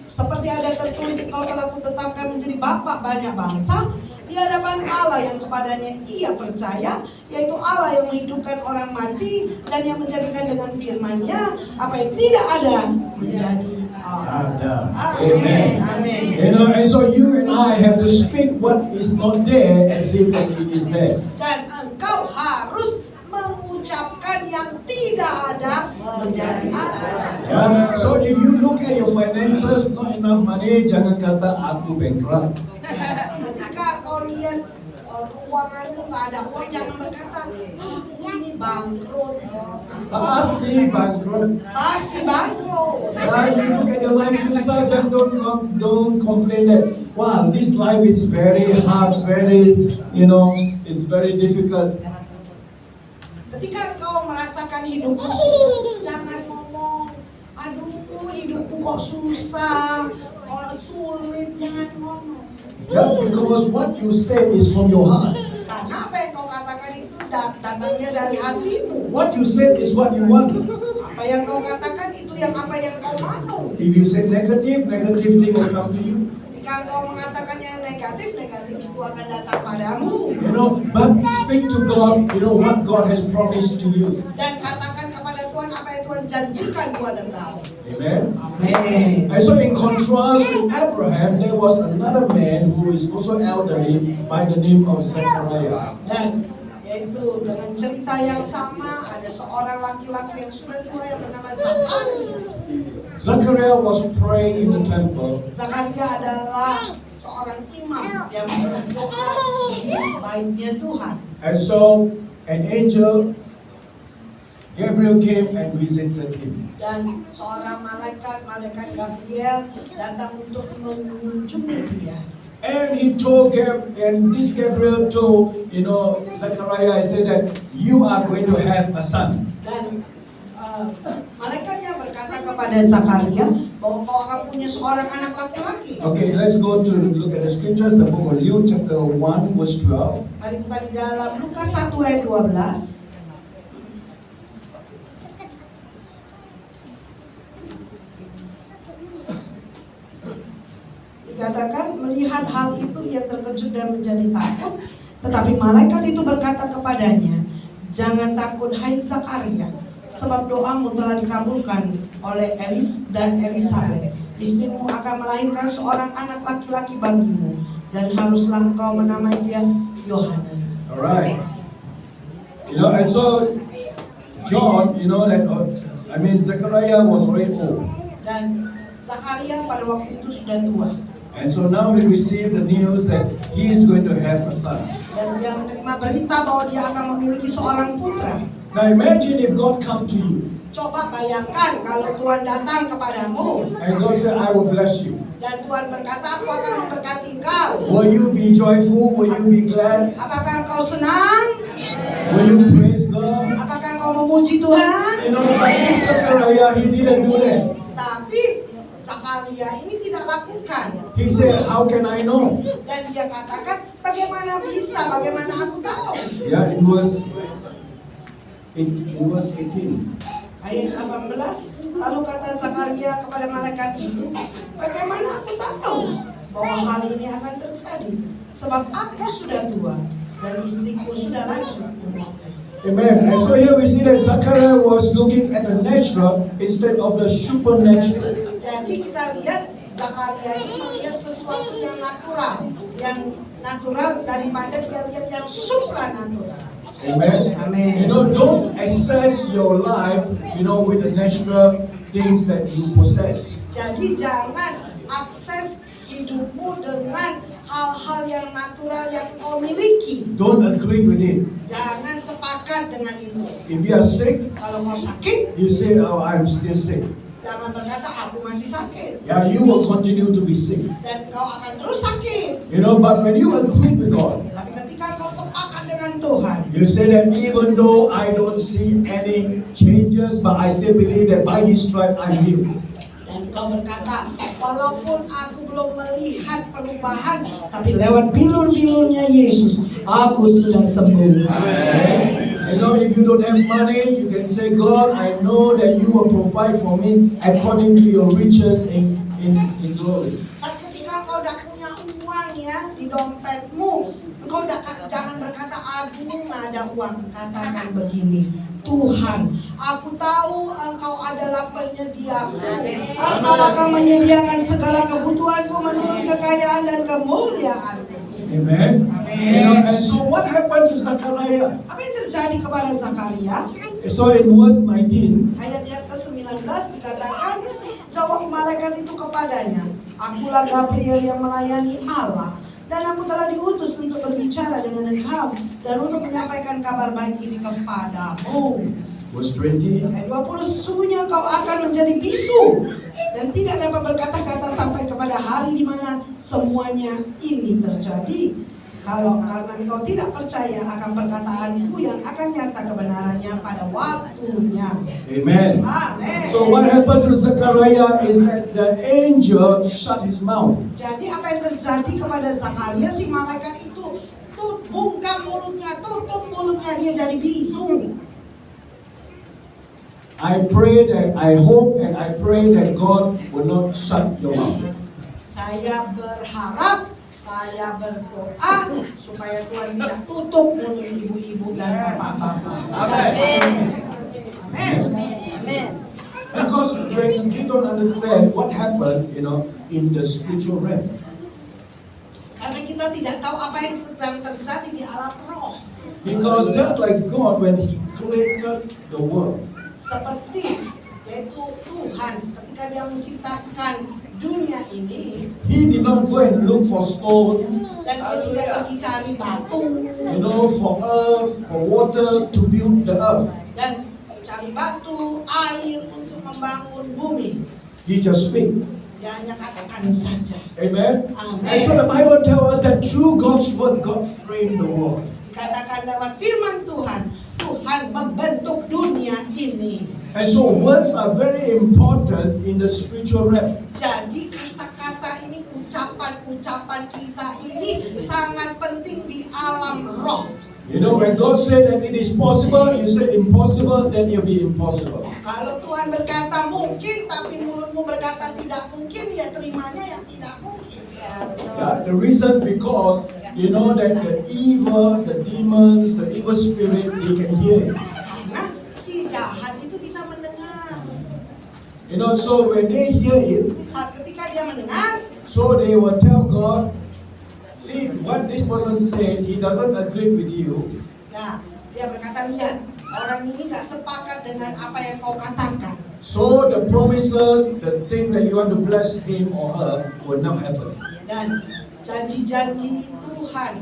Seperti ada tertulis, engkau telah kutetapkan menjadi bapak banyak bangsa di hadapan Allah yang kepadanya ia percaya, yaitu Allah yang menghidupkan orang mati dan yang menjadikan dengan firman-Nya apa yang tidak ada menjadi ada. Amen. Amin. And so you and I have to speak what is not there as if that it is there. Dan engkau harus mengucapkan yang tidak ada menjadi ada. Yeah. So if you look at your finances, not enough money, jangan kata aku bankrupt. Ketika kau lihat keuanganmu nggak ada uang, jangan berkata aku ini bangkrut. Pasti bankrupt. Pasti bangkrut. You look at your life susah, then don't complain that wow, this life is very hard, it's very difficult. Ketika kau merasakan hidupmu susah, jangan ngomong, aduh hidupku kok susah, sulit, jangan ngomong. Yeah, because what you say is from your heart. Karena apa yang kau katakan itu datangnya dari hatimu. What you say is what you want. Apa yang kau katakan itu yang apa yang kau mau. If you say negative, negative thing will come to you. Ketika kau mengatakan yang negatif, negatif itu akan datang padamu. You know, but speak to God, you know, what God has promised to you. Dan katakan kepada Tuhan apa yang Tuhan janjikan kepada kau. Amen. Amin. And so in contrast to Abraham, there was another man who is also elderly by the name of Zechariah. Dan yaitu dengan cerita yang sama, ada seorang laki-laki yang sudah tua yang bernama Zakaria. Zechariah was praying in the temple. Zakaria adalah seorang imam yang berdoa di baitnya Tuhan. And so an angel, Gabriel, came and visited him. Dan seorang malaikat Gabriel datang untuk mengunjungi dia. And he told this Gabriel told, you know, Zechariah, said that you are going to have a son. Dan malaikatnya berkata kepada Zakaria bahwa kau akan punya seorang anak laki-laki. Okay, let's go to look at the scriptures, the book of Luke chapter 1 verse 12. Mari buka di dalam Lukas 1 ayat 12. Dikatakan melihat hal itu ia terkejut dan menjadi takut, tetapi malaikat itu berkata kepadanya, jangan takut hai Zakaria, sebab doamu telah dikabulkan oleh Elis dan Elisabet. Istrimu akan melahirkan seorang anak laki-laki bagimu, dan haruslah engkau menamai dia Yohanes. Alright. You know, and so John, you know that, Zechariah was very old. Dan Zakaria pada waktu itu sudah tua. And so now he received the news that he is going to have a son. Dan dia menerima berita bahwa dia akan memiliki seorang putra. Now imagine if God come to you Coba bayangkan kalau Tuhan datang kepadamu and God said, I will bless you. dan Tuhan berkata, aku akan memberkati engkau. Will you be joyful? Will you be glad? Apakah engkau senang? Will you praise God? Apakah engkau memuji Tuhan? You know, but this Zechariah, he didn't do that. Tapi Zakaria ini tidak lakukan. He said, how can I know? Dan dia katakan, bagaimana bisa? Bagaimana aku tahu? Yeah, it was 18. Ayat 18, lalu kata Zakaria kepada malaikat itu, bagaimana aku tahu bahwa hal ini akan terjadi? Sebab aku sudah tua dan istriku sudah lanjut umurnya. Amen. And so here we see that Zechariah was looking at the natural instead of the supernatural. Jadi kita lihat Zakaria ini melihat sesuatu yang natural daripada dia lihat yang supranatural. Amen. Amen. You know, don't assess your life, you know, with the natural things that you possess. Jadi jangan akses hidupmu dengan hal-hal yang natural yang kau miliki. Don't agree with it. Jangan sepakat dengan itu. If you are sick, Kalau kau sakit, you say, oh, I'm still sick. jangan berkata aku masih sakit. Yeah, you will continue to be sick. Dan kau akan terus sakit. You know, but when you agree with God, Tapi ketika kau sepakat dengan Tuhan, you say that even though I don't see any changes, but I still believe that by His stripe I'm healed. dan kau berkata, walaupun aku belum melihat perubahan, tapi lewat bilur-bilurnya Yesus, aku sudah sembuh. Amen. You know, if you don't have money, you can say, God, I know that you will provide for me according to your riches in glory. Saat ketika kau udah punya uang ya di dompetmu, engkau jangan berkata, aduh nggak ada uang. Katakan begini, Tuhan, aku tahu Engkau adalah penyediaku. Engkau akan menyediakan segala kebutuhanku menurut kekayaan dan kemuliaan. Amen. You know, and so what happened to Zechariah? Apa yang terjadi kepada Zakaria? So in verse 19, Ayat yang ke-19 dikatakan, jawab malaikat itu kepadanya, akulah Gabriel yang melayani Allah, dan aku telah diutus untuk berbicara dengan engkau dan untuk menyampaikan kabar baik ini kepadamu. verse 20, Ayat 20, sesungguhnya engkau akan menjadi bisu dan tidak dapat berkata-kata sampai kepada hari di mana semuanya ini terjadi. Kalau karena engkau tidak percaya akan perkataanku yang akan nyata kebenarannya pada waktunya. Amen. Amen. So what happened to Zechariah is that the angel shut his mouth. Jadi apa yang terjadi kepada Zakaria, si malaikat itu bungkam mulutnya, tutup mulutnya, dia jadi bisu. I pray that, I hope and I pray that God will not shut your mouth. Saya berharap, saya berdoa supaya Tuhan tidak tutup mulut ibu-ibu dan bapak-bapak. Amin. Amin. Because when we don't understand what happened, in the spiritual realm. Karena kita tidak tahu apa yang sedang terjadi di alam roh. Because just like God, when He created the world, Seperti yaitu Tuhan ketika dia menciptakan dunia ini, He did not go and look for stone, dan dia tidak pergi cari batu for earth, for water to build the earth. dan cari batu, air untuk membangun bumi. He just speak. Dia hanya katakan saja. Amen. Amen. And so the Bible tells us that through God's word, God framed the world. Dikatakan lewat firman Tuhan, Tuhan membentuk dunia ini. And so words are very important in the spiritual realm. Jadi kata-kata ini, ucapan-ucapan kita ini sangat penting di alam roh. When God said that it is possible, you say impossible, then it will be impossible. Kalau Tuhan berkata mungkin, tapi mulutmu berkata tidak mungkin, ya terimanya yang tidak mungkin. Yeah, the reason because that the evil, the demons, the evil spirit, they can hear it. Karena si jahat itu bisa mendengar. So when they hear it, Saat ketika dia mendengar, so they will tell God, see what this person said, he doesn't agree with you. nah dia berkata, lihat, orang ini gak sepakat dengan apa yang kau katakan. So the promises, the thing that you want to bless him or her will not happen. Dan janji-janji Tuhan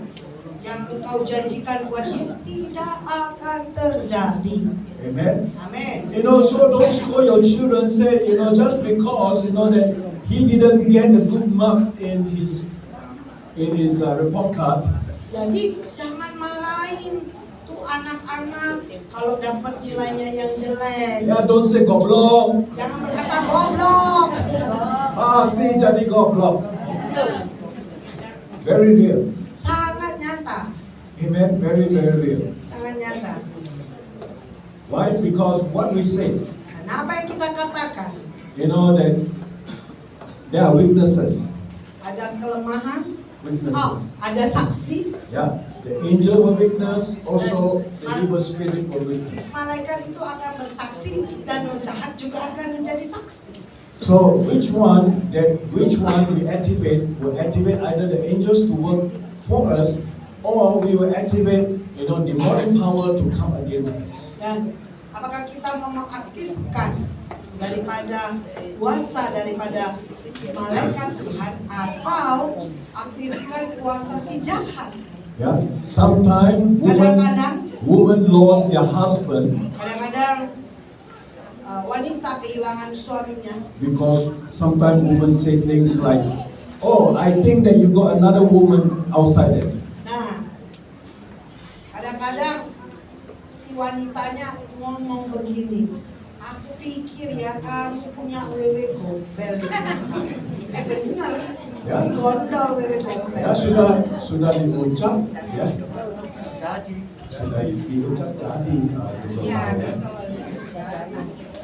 yang engkau janjikan buat dia tidak akan terjadi. Amen. Amin. So don't scold your children, say, just because, that he didn't get the good marks in his report card. Jadi jangan marahin tuh anak-anak kalau dapat nilainya yang jelek. Yeah, don't say goblok. Jangan berkata goblok. Pasti jadi goblok. Very real. Sangat nyata. Amen. Very, very real. Sangat nyata. Why? Because what we say, Karena apa yang kita katakan, that there are weaknesses. ada kelemahan, Witnesses. ada saksi. Yeah. The angel will witness, also the evil spirit will witness. Malaikat itu akan bersaksi dan roh jahat juga akan menjadi saksi. So which one we activate will activate either the angels to work for us, or we will activate demonic power to come against us. Dan apakah kita mau mengaktifkan daripada kuasa daripada malaikat Tuhan, atau aktifkan kuasa si jahat? Yeah. Sometimes women lost their husband Kadang-kadang wanita kehilangan suaminya because sometimes women say things like, "Oh, I think that you got another woman outside there." Nah, kadang-kadang si wanitanya ngomong begini, aku pikir ya kamu punya wewe gombel. Bener, Ya. gondol wewe gombel. Ya sudah diucap, ya. Sudah diucap jadi.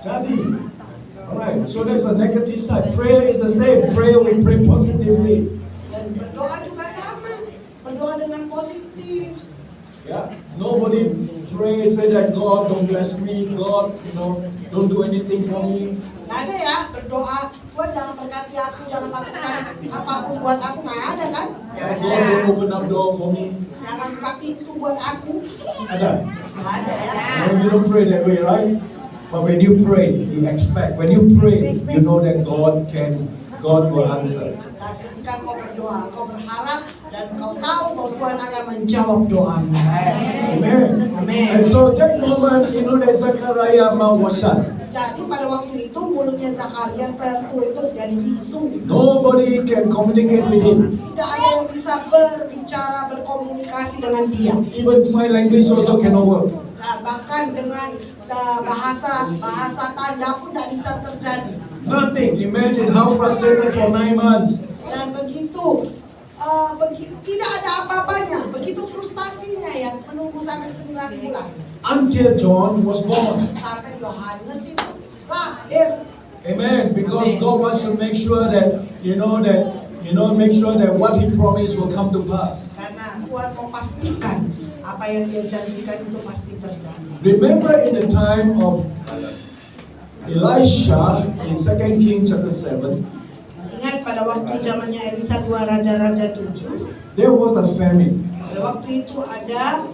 Jadi. Alright, so there's a negative side. Prayer is the same. Prayer, we pray positively. Dan berdoa juga sama, berdoa dengan positif. Yeah. Nobody pray say that God don't bless me, God, don't do anything for me. Nggak ada ya berdoa, Tuhan jangan berkati aku, jangan lakukan apapun buat aku, nggak ada kan? God don't open up door for me. Jangan buka pintu buat aku, Ada. nggak ada ya. No, you don't pray that way, right? But when you pray, you expect. When you pray, you know that God can God will answer. Saat ketika kau berdoa, kau berharap dan kau tahu bahwa Tuhan akan menjawab doamu. Amen. Amen. And so that moment, that Zechariah mouth was shut. Jadi pada waktu itu mulutnya Zakaria tertutup dan bisu. Nobody can communicate with him. Tidak ada yang bisa berbicara, berkomunikasi dengan dia. Even sign language also cannot work. Nah, bahkan dengan bahasa tanda pun tidak bisa terjadi. Nothing. Imagine how frustrated for 9 months. Dan begitu tidak ada apa-apanya. Begitu frustasinya ya menunggu sampai 9 bulan. Until John was born. Sampai Yohanes itu lahir. Amen. Because God wants to make sure that make sure that what He promised will come to pass. Karena Tuhan memastikan apa yang Dia janjikan itu pasti terjadi. Remember in the time of Elisha in 2 Kings chapter 7, Ingat pada waktu zamannya Elisa 2 Raja-Raja 7, there was a famine. pada waktu itu ada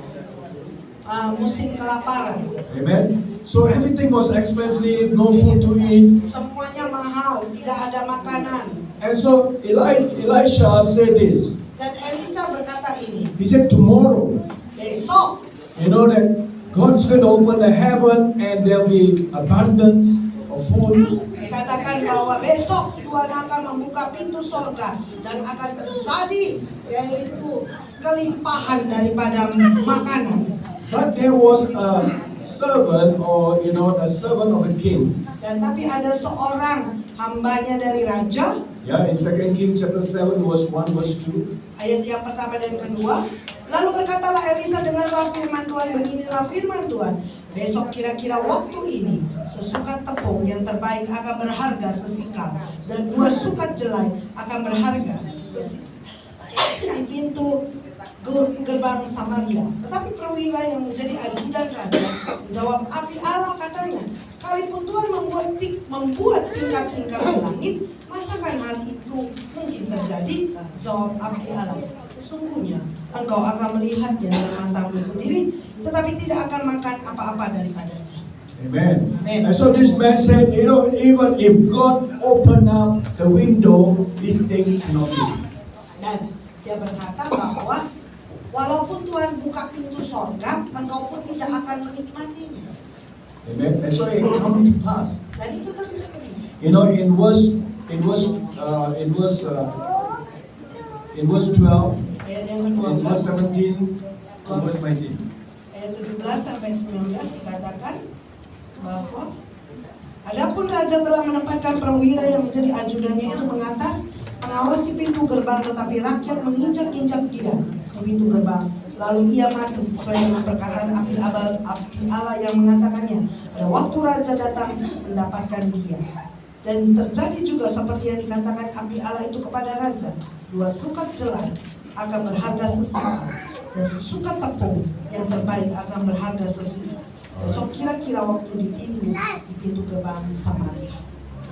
musim kelaparan. Amen. So everything was expensive, no food to eat. Semuanya mahal, tidak ada makanan. And so Elisha said this. Dan Elisa berkata ini, He said, tomorrow, besok that God's going to open the heaven and there'll be abundance of food. dikatakan bahwa besok Tuhan akan membuka pintu sorga dan akan terjadi yaitu kelimpahan daripada makanan. But there was a servant or a servant of a king. Dan tapi ada seorang hambanya dari raja. Yeah, in 2 Kings chapter 7 verse 1 verse 2. Ayat yang pertama dan kedua. Lalu berkatalah Elisa, dengarlah firman Tuhan, beginilah firman Tuhan. Besok kira-kira waktu ini sesukat tepung yang terbaik akan berharga sesikal dan 2 sukat jelai akan berharga sesikal di pintu gerbang Samaria. Tetapi perwira yang menjadi ajudan raja menjawab, api Allah katanya, sekalipun Tuhan membuat tingkap-tingkap di langit, masakan hal itu mungkin terjadi? Jawab api Allah, sesungguhnya engkau akan melihatnya dengan matamu sendiri, tetapi tidak akan makan apa-apa daripadanya. Amen. Amen. And so this man said, even if God opened up the window, this thing cannot be. Dan dia berkata bahwa walaupun Tuhan buka pintu sorga, engkau pun tidak akan menikmatinya. Amen. And so it come to pass. Dan itu terjadi. In verse 12, Ayat yang in kedua, verse 17 to verse 19. ayat 17 sampai 19 dikatakan bahwa adapun raja telah menempatkan perwira yang menjadi ajudannya itu mengawasi pintu gerbang, tetapi rakyat menginjak-injak dia di pintu gerbang. Lalu ia mati sesuai dengan perkataan api Allah yang mengatakannya. Pada waktu raja datang mendapatkan dia. Dan terjadi juga seperti yang dikatakan api Allah itu kepada raja. 2 sukat jelai akan berharga sesikal dan sesukat tepung yang terbaik akan berharga sesikal. Besok kira-kira waktu di pintu gerbang Samaria.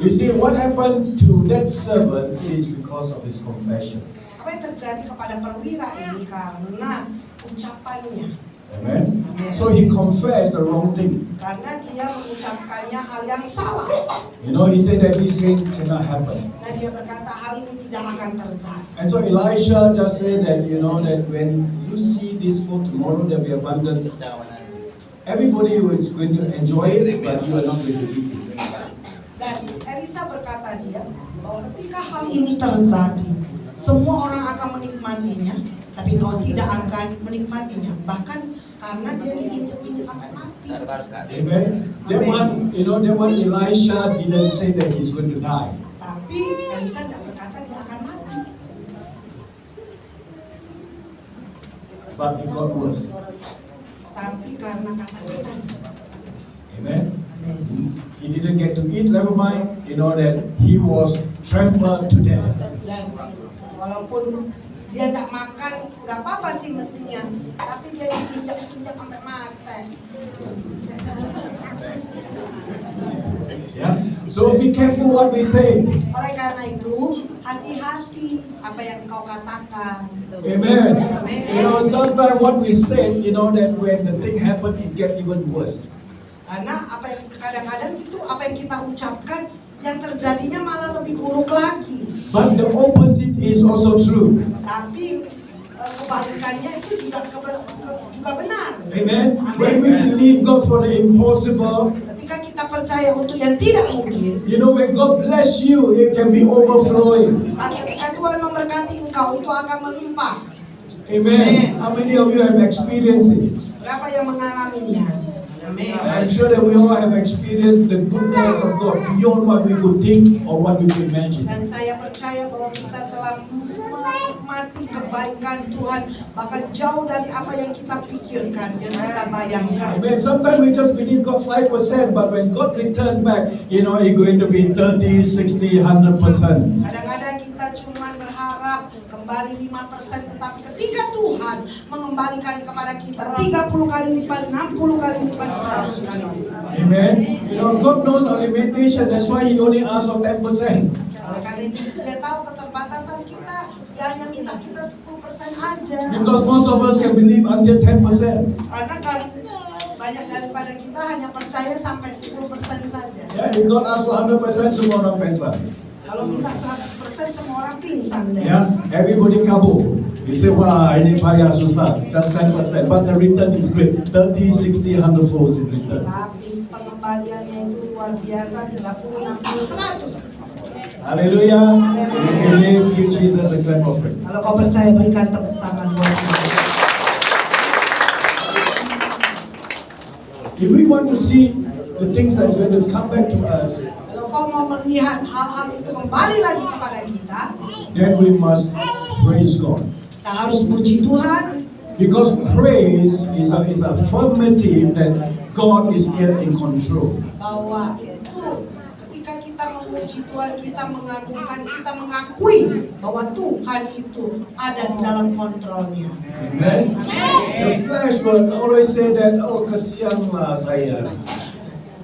You see, what happened to that servant is because of his confession. Apa yang terjadi kepada perwira ini karena ucapannya. Amen. So he confessed the wrong thing. Karena dia mengucapkannya hal yang salah. He said that this thing cannot happen. Dan dia berkata hal ini tidak akan terjadi. And so Elisha just said that that when you see this food tomorrow, there'll be abundance. Everybody is going to enjoy it, but you are not going to eat it. Dan Elisa berkata dia bahwa ketika hal ini terjadi, semua orang akan menikmatinya, tapi kau tidak akan menikmatinya. Bahkan karena dia diinjak-injak sampai mati. Amen. That one Elisha didn't say that he's going to die. Tapi Elisa tidak berkata dia akan mati. But it got worse. Tapi karena kata-katanya. Amen. He didn't get to eat, never mind, that he was trampled to death. Dan walaupun dia tidak makan, nggak apa-apa sih mestinya, tapi dia diinjak-injak sampai mati. Yeah. So be careful what we say. Oleh karena itu, hati-hati apa yang kau katakan. Amen. Sometimes what we say, that when the thing happen, it get even worse. Karena kadang-kadang itu apa yang kita ucapkan yang terjadinya malah lebih buruk lagi. But the opposite is also true. Tapi kebalikannya itu juga juga benar. Amen. When we believe God for the impossible, Ketika kita percaya untuk yang tidak mungkin, you know, when God bless you, it can be overflowing. saat ketika Tuhan memberkati engkau, itu akan melimpah. Amen. How many of you have experienced it? Berapa yang mengalaminya? Amin. I'm sure that we all have experienced the goodness of God beyond what we could think or what we could imagine. Dan saya percaya bahwa kita telah menikmati kebaikan Tuhan, bahkan jauh dari apa yang kita pikirkan dan kita bayangkan. Amen. Sometimes we just believe God 5%, but when God return back, you know, it's going to be 30, 60, 100%. Kadang-kadang kita cuma berharap kembali 5%, tetapi ketika Tuhan mengembalikan kepada kita 30 kali lipat, 60 kali lipat, 100 kali lipat. Amen. You know, God knows our limitation. That's why He only asks for 10%. Oleh karena itu Dia tahu keterbatasan kita, Dia hanya minta kita 10% aja. Because most of us can believe until 10%. Karena kan banyak daripada kita hanya percaya sampai 10% saja. Yeah, if God asks for 100%, semua orang pingsan. Kalau minta 100% semua orang pingsan deh. Yeah, everybody kabur. You say, wah, ini payah susah. Just 10%, but the return is great. 30, 60, 100 folds in return. Tapi pengembaliannya itu luar biasa, 30, 60, 100. Hallelujah. If you believe, give Jesus a clap offering. Kalau kau percaya, berikan tepuk tangan buat Yesus. If we want to see the things that's going to come back to us, Kalau kau mau melihat hal-hal itu kembali lagi kepada kita, then we must praise God. kita harus puji Tuhan. Because praise is affirmative that God is still in control. Bahwa itu ketika kita memuji Tuhan, kita mengagungkan, kita mengakui bahwa Tuhan itu ada di dalam kontrolnya. Amen. The flesh will always say that, oh, kesianlah saya.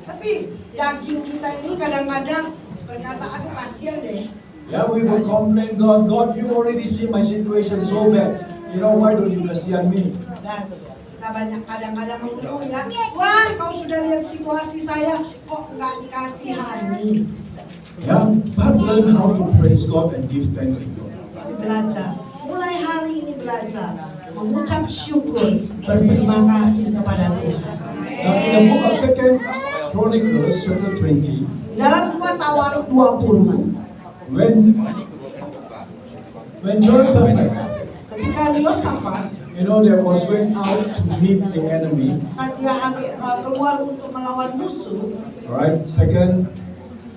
Tapi daging kita ini kadang-kadang berkata, aduh kasihan deh. Yeah, we will complain, God, you already see my situation so bad. You know, why don't you kasihan me? Dan kita banyak kadang-kadang mengeluh ya, Tuhan kau sudah lihat situasi saya, kok nggak dikasihani. Yeah, but learn how to praise God and give thanks to God. Tapi belajar, mulai hari ini belajar mengucap syukur, berterima kasih kepada Tuhan. Now, in the book of 2 Chronicles, chapter 20, Dalam 2 Tawarikh 20, when Joseph, ketika Yosafat you know, that was going out to meet the enemy, saat dia keluar untuk melawan musuh, right? 2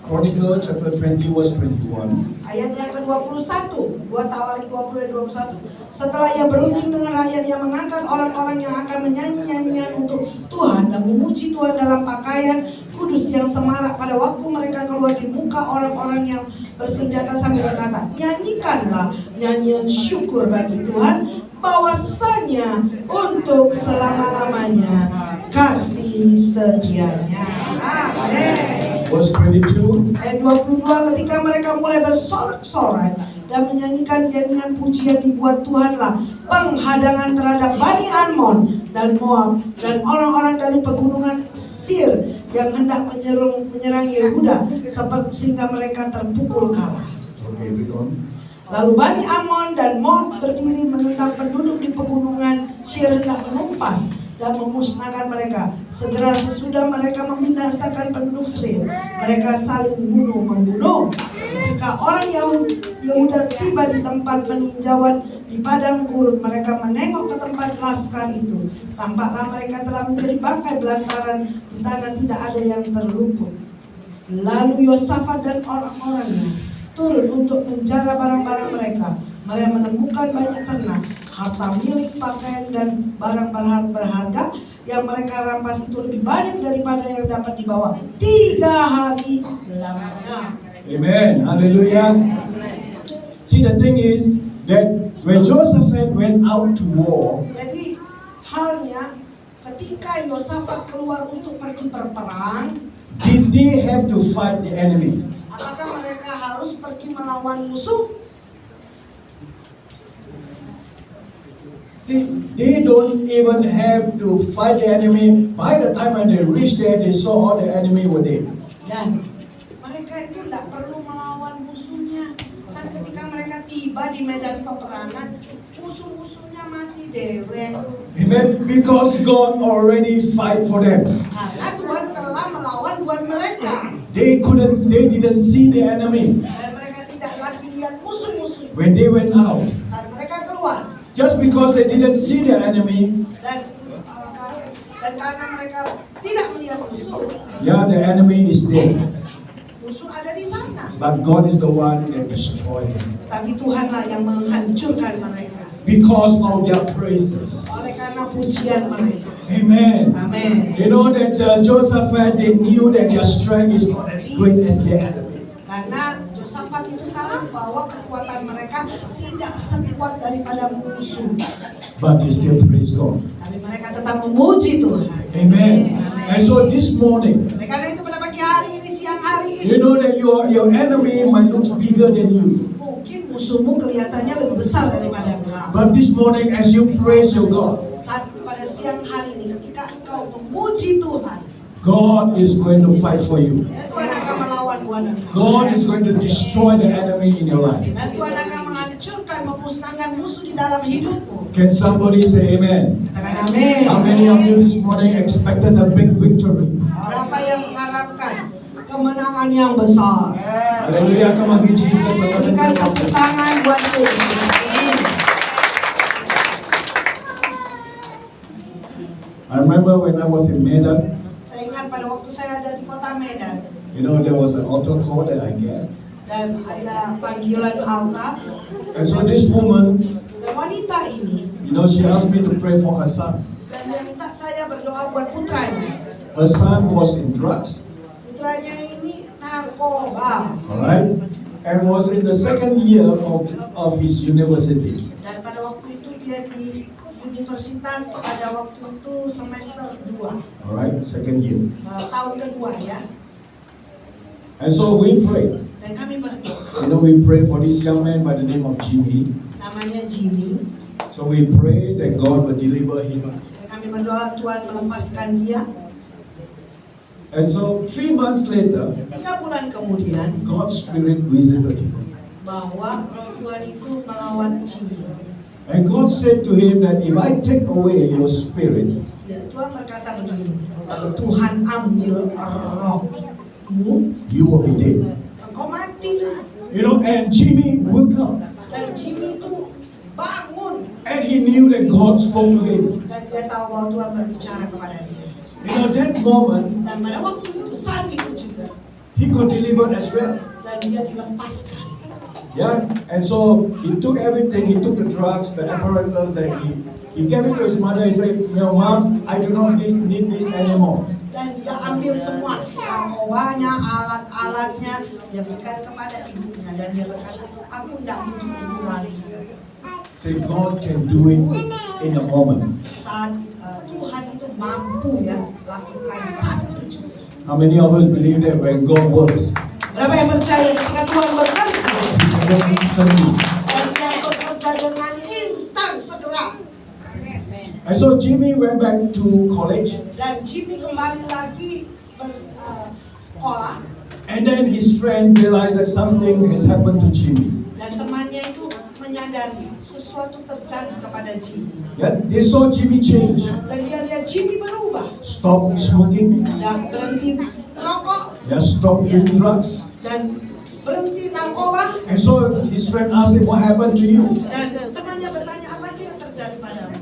Chronicles chapter 20 verse 21. ayat yang ke-21, 2 Tawarikh 20 ayat 21. Setelah ia berunding dengan rakyat, yang mengangkat orang-orang yang akan menyanyi nyanyian untuk Tuhan dan memuji Tuhan dalam pakaian kudus yang semarak. Pada waktu mereka keluar di muka orang-orang yang bersenjata sambil berkata, nyanyikanlah nyanyian syukur bagi Tuhan, bahwasanya untuk selama-lamanya kasih setianya. Amin. Verse 22. Ayat 22, ketika mereka mulai bersorak-sorai dan menyanyikan nyanyian pujian, dibuat Tuhanlah penghadangan terhadap Bani Ammon dan Moab dan orang-orang dari pegunungan Seir yang hendak menyerang Yehuda, sehingga mereka terpukul kalah. Okay, read on. Lalu Bani Ammon dan Moab berdiri menentang penduduk di pegunungan Seir, hendak menumpas dan memusnahkan mereka. Segera sesudah mereka membinasakan penduduk Seir, mereka saling membunuh. Ketika orang Yehuda tiba di tempat peninjauan di padang gurun, mereka menengok ke tempat laskar itu. Tampaklah mereka telah menjadi bangkai belantaran di tanah, tidak ada yang terluput. Lalu Yosafat dan orang-orangnya turun untuk menjara barang-barang mereka. Mereka menemukan banyak ternak, harta milik, pakaian, dan barang berharga yang mereka rampas itu lebih banyak daripada yang dapat dibawa 3 hari lamanya. Amen. Hallelujah. See, the thing is that when Joseph went out to war, Jadi halnya ketika Yosafat keluar untuk pergi berperang, did they have to fight the enemy? apakah mereka harus pergi melawan musuh? See, they don't even have to fight the enemy. By the time when they reached there, they saw all the enemy were dead. Dan mereka itu tidak perlu melawan musuhnya. Saat ketika tiba di medan peperangan, musuh-musuhnya mati dewe. Amen. Because God already fight for them. Karena Tuhan telah melawan buat mereka. They didn't see the enemy Dan mereka tidak lagi lihat musuh-musuh itu. when they went out. Saat mereka keluar. Just because they didn't see the enemy, Dan karena mereka tidak melihat musuh, yeah, the enemy is there. musuh ada di sana. But God is the one that destroyed them. Tapi Tuhanlah yang menghancurkan mereka. Because of their praises. Oleh karena pujian mereka. Amen. Amin. You know that Jehoshaphat, they knew that their strength is not as great as their enemy. Karena Yosafat itu tahu bahwa kekuatan mereka tidak sekuat daripada musuh. But they still praise God. Tapi mereka tetap memuji Tuhan. Amen. And so this morning, Oleh karena itu pada pagi hari ini, siang hari ini, you know that your enemy might look bigger than you. mungkin musuhmu kelihatannya lebih besar daripada engkau. But this morning, as you praise your God, Saat pada siang hari ini, ketika engkau memuji Tuhan, God is going to fight for you. dan Tuhan akan melawan buat engkau. God is going to destroy the enemy in your life. Dan Tuhan akan menghancurkan, memusnahkan musuh di dalam hidupmu. Can somebody say amen? Katakan amin. How many of you this morning expected a big victory? Berapa yang mengharapkan kemenangan yang besar? Hallelujah. Come on, give Jesus a Berikan tepuk hand. tangan buat Yesus. I remember when I was in Medan, Saya ingat pada waktu saya ada di kota Medan, you know, there was an altar call that I get. dan ada panggilan altar, And so this woman, dan wanita ini, you know, she asked me to pray for her son. dan dia minta saya berdoa buat putranya. Her son was in drugs, Putranya ini narkoba, alright, and was in the second year of his university. dan pada waktu itu dia di universitas, pada waktu itu semester 2, Alright, second year. tahun kedua ya. And so we prayed. Dan kami berdoa, You know, we pray for this young man by the name of Jimmy. namanya Jimmy, So we pray that God will deliver him. dan kami berdoa Tuhan melepaskan dia. And so 3 months later, 3 bulan kemudian, God's Spirit visited him. bahwa Roh Tuhan itu melawan Jimmy. And God said to him that if I take away your spirit, Ya, Tuhan berkata begini, kalau Tuhan ambil rohmu, you will be dead. engkau mati. You know, and Jimmy woke up. Dan Jimmy itu bangun, And he knew that God spoke to him. dan dia tahu bahwa Tuhan berbicara kepada dia. You know, that moment, Dan pada waktu itu, saat itu juga, he got delivered as well. dan dia dilepaskan. Yeah, and so he took everything. He took the drugs, the apparatus that he gave it to his mother. He said, "No, Mom, I do not need this anymore." Dan dia ambil semua narkobanya, alat-alatnya, dia berikan kepada ibunya, dan dia berkata, aku tidak butuh ibu lagi. Say God can do it in a moment. Saat Tuhan itu mampu ya lakukan saat itu juga. How many of us believe that when God works, Berapa yang percaya ketika Tuhan bekerja, He can work instantly? dan dia bekerja dengan instan segera. And so Jimmy went back to college, Dan Jimmy kembali lagi sekolah, and then his friend realized that something has happened to Jimmy. dan temannya itu menyadari sesuatu terjadi kepada Jimmy. Yeah, they saw Jimmy change, Dan dia lihat Jimmy berubah, stop smoking, dan berhenti rokok, yeah, stop doing drugs. dan berhenti narkoba. And so his friend asked him, "What happened to you?" Dan temannya bertanya, apa sih yang terjadi padamu?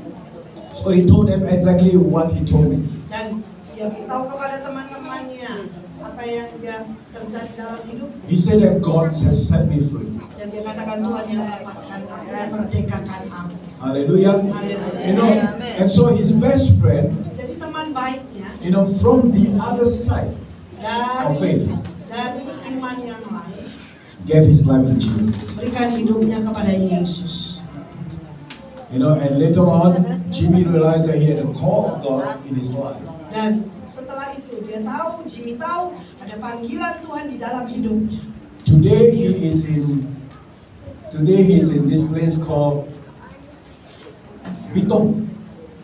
So he told them exactly what he told me. Dan dia beritahu kepada teman-temannya apa yang dia terjadi dalam hidup. He said that God has set me free. Dan dia katakan Tuhan yang melepaskan aku, memerdekakan aku. Hallelujah. Haleluya. You know, and so his best friend, Jadi teman baiknya you know, from the other side of faith, dari iman yang lain, gave his life to Jesus. berikan hidupnya kepada Yesus. You know, and later on, Jimmy realized that he had a call of God in his life. Dan setelah itu dia tahu, Jimmy tahu ada panggilan Tuhan di dalam hidupnya. Today he is in this place called Bitong.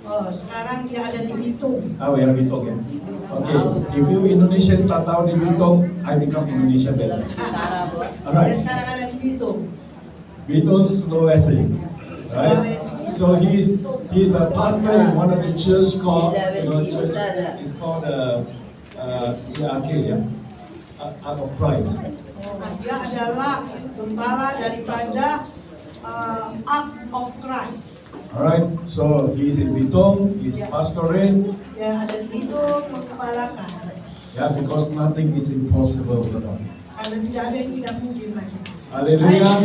Oh, sekarang dia ada di Bitung. Oh ya, Bitong ya. Okay, if you Indonesian tak tahu di Bitong, I become Indonesian better. Dia Alright. sekarang ada di Bitung. Biton Sulawesi, right? So he's a pastor in one of the church called, church. It's called EAK, yeah, Heart of Christ. Dia adalah gembala daripada Ark of Christ. Alright, so he's in Biton, he's pastoring. Dia ada di Bitung menggembalakan. Yeah, because nothing is impossible with God. Karena tidak ada yang tidak mungkin bagi. Hallelujah.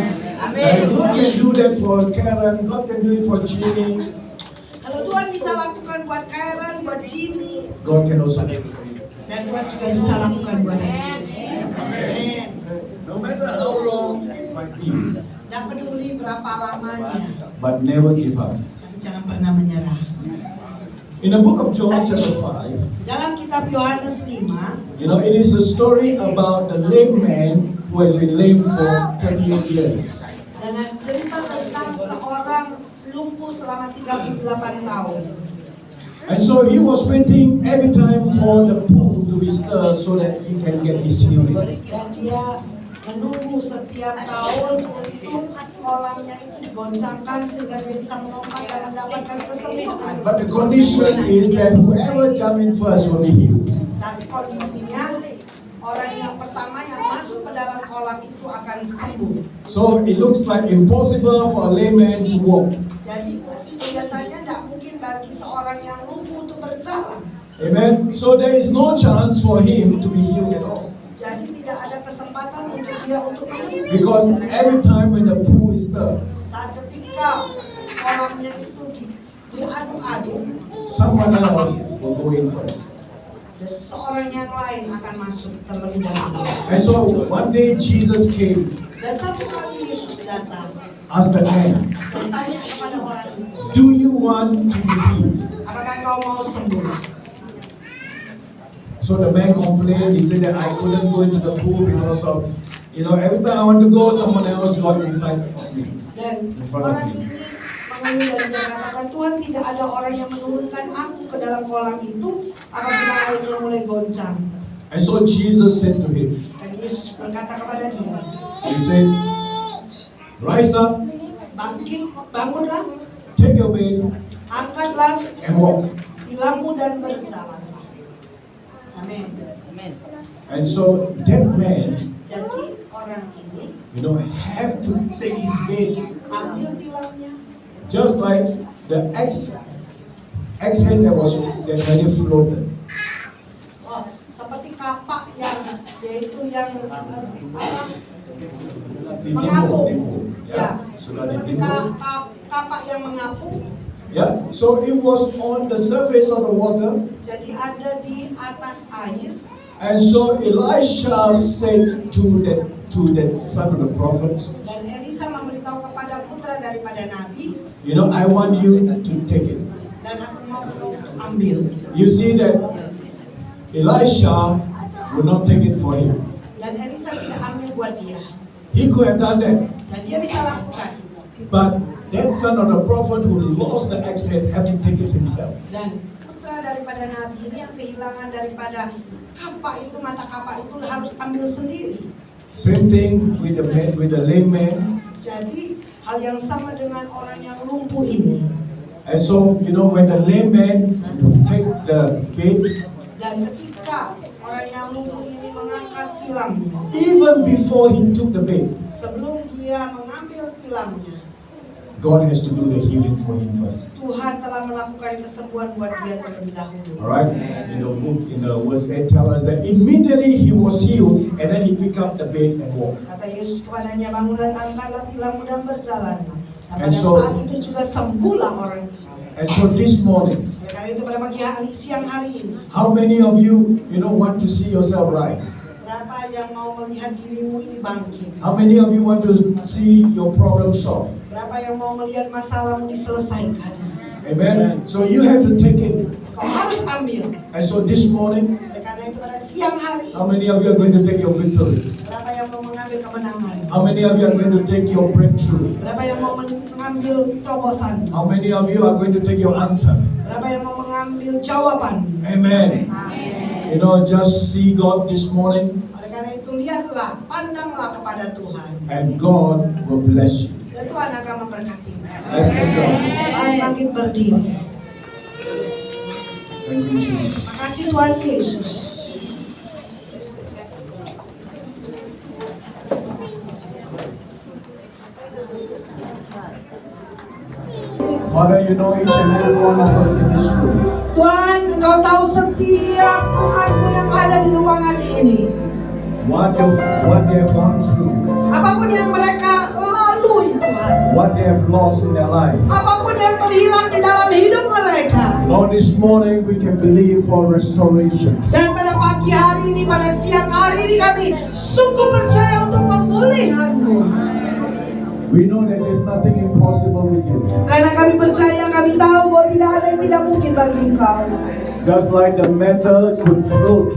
And God can do that for Karen, God can do it for Ginny. Kalau Tuhan bisa lakukan buat Karen, buat Ginny, God can also do it. dan Tuhan juga bisa lakukan buat aku. Amen. No matter how long it might be, Tidak peduli berapa lamanya, but never give up. tapi jangan pernah menyerah. In the book of John chapter 5, Dalam kitab Yohanes 5, it is a story about the lame man who has been lame for 38 years. dengan cerita tentang seorang lumpuh selama 38 tahun. And so he was waiting every time for the pool to be stirred so that he can get his healing. Dan dia menunggu setiap tahun untuk kolamnya itu digoncangkan sehingga dia bisa melompat dan mendapatkan kesembuhan. But the condition is that whoever jump in first will be healed. Tapi kondisinya orang yang pertama yang masuk ke dalam kolam itu akan sembuh. So it looks like impossible for a layman to walk. Jadi kelihatannya tidak mungkin bagi seorang yang lumpuh untuk berjalan. Amen. So there is no chance for him to be healed at all. Jadi tidak ada kesempatan untuk dia untuk sembuh. Because every time when the pool is stirred, Saat ketika kolamnya itu diaduk-aduk, someone else will go in first. dan seseorang yang lain akan masuk terlebih dahulu. And so one day Jesus came, Dan satu kali Yesus datang, asked the man, bertanya kepada orang itu, do you want to be healed? apakah kau mau sembuh? So the man complained, he said that I couldn't go into the pool because of, every time I want to go, someone else got inside of me. Dan orang ini mengeluh dan dia katakan, Tuhan, tidak ada orang yang menurunkan aku ke dalam kolam itu apabila airnya mulai goncang. And so Jesus said to him, Dan Yesus berkata kepada dia, he said, rise up, bangkit, bangunlah, take your bed angkatlah and walk. tilangmu dan berjalanlah. Amin. And so that man, Jadi orang ini have to take his bed, ambil tilangnya, just like the ex-head that already floated. seperti kapak yang yaitu yang Ditimbun, mengapung. ya, Ya, sudah seperti ditimbun. kapak yang mengapung. Yeah, so it was on the surface of the water. Jadi ada di atas air. And so Elisha said to that son of the prophet, Dan Elisa memberitahu kepada putra daripada Nabi, I want you to take it. dan aku mau kau ambil. You see that Elisha would not take it for him. Dan Elisa tidak ambil buat dia. He could have done that. Dan dia bisa lakukan. But that son of the prophet who lost the axe head had to take it himself. Dan putra daripada Nabi ini yang kehilangan daripada kapak itu, mata kapak itu harus ambil sendiri. Same thing with the lame man. Jadi hal yang sama dengan orang yang lumpuh ini. And so, when the lame man would take the bed, Dan ketika orang yang lumpuh ini mengangkat tilangnya, even before he took the bed, sebelum dia mengambil tilangnya, God has to do the healing for him first. Tuhan telah melakukan kesembuhan buat dia terlebih dahulu. Alright? In the verse 8 tell us that immediately he was healed and then he picked up the bed and walked. Kata Yesus kepadanya, bangunlah, angkatlah tilangmu dan berjalanlah. Dan And pada so- saat itu juga sembuhlah orang itu. And so this morning, Oleh karena itu pada pagi hari, siang hari ini, how many of you, want to see yourself rise? berapa yang mau melihat dirimu ini bangkit? How many of you want to see your problem solved? Berapa yang mau melihat masalahmu diselesaikan? Amen? So you have to take it. Kau harus ambil. And so this morning, Oleh karena itu pada siang hari, how many of you are going to take your victory? berapa yang mau mengambil kemenangan? How many of you are going to take your breakthrough? Berapa yang mau mengambil terobosan? How many of you are going to take your answer? Berapa yang mau mengambil jawaban? Amen. Amin. Just see God this morning Oleh karena itu lihatlah, pandanglah kepada Tuhan. and God will bless you. Dan Tuhan akan memberkati. Let's thank God. Mari bangkit berdiri. Thank you, Jesus. Makasih Tuhan Yesus. Father, you know each and every one of us in this room. Tuhan, Engkau tahu setiap umatmu yang ada di ruangan ini. What they have gone through, Apapun yang mereka lalui, Tuhan. what they have lost in their life. Apapun yang terhilang di dalam hidup mereka. Lord, this morning we can believe for restoration. Dan pada pagi hari ini, pada siang hari ini kami sungguh percaya untuk pemulihan-Mu. We know that there's nothing impossible with you. Karena kami percaya, kami tahu bahwa tidak ada yang tidak mungkin bagi Engkau. Just like the metal could float,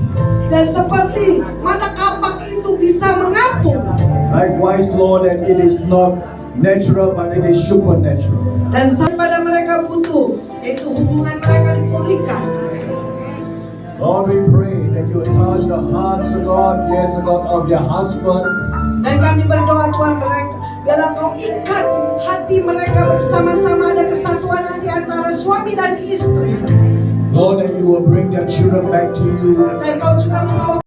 Dan seperti mata kapak itu bisa mengapung. likewise, Lord, that it is not natural but it is supernatural. Dan pada mereka butuh, yaitu hubungan mereka dipulihkan. Lord, we pray that you will touch the hearts, of God, yes, of God, of your husband. Dan kami berdoa Tuhan mereka, dalam Kau ikat hati mereka bersama-sama, ada kesatuan nanti antara suami dan istri. Lord, that you will bring their children back to you. Dan Kau juga menolong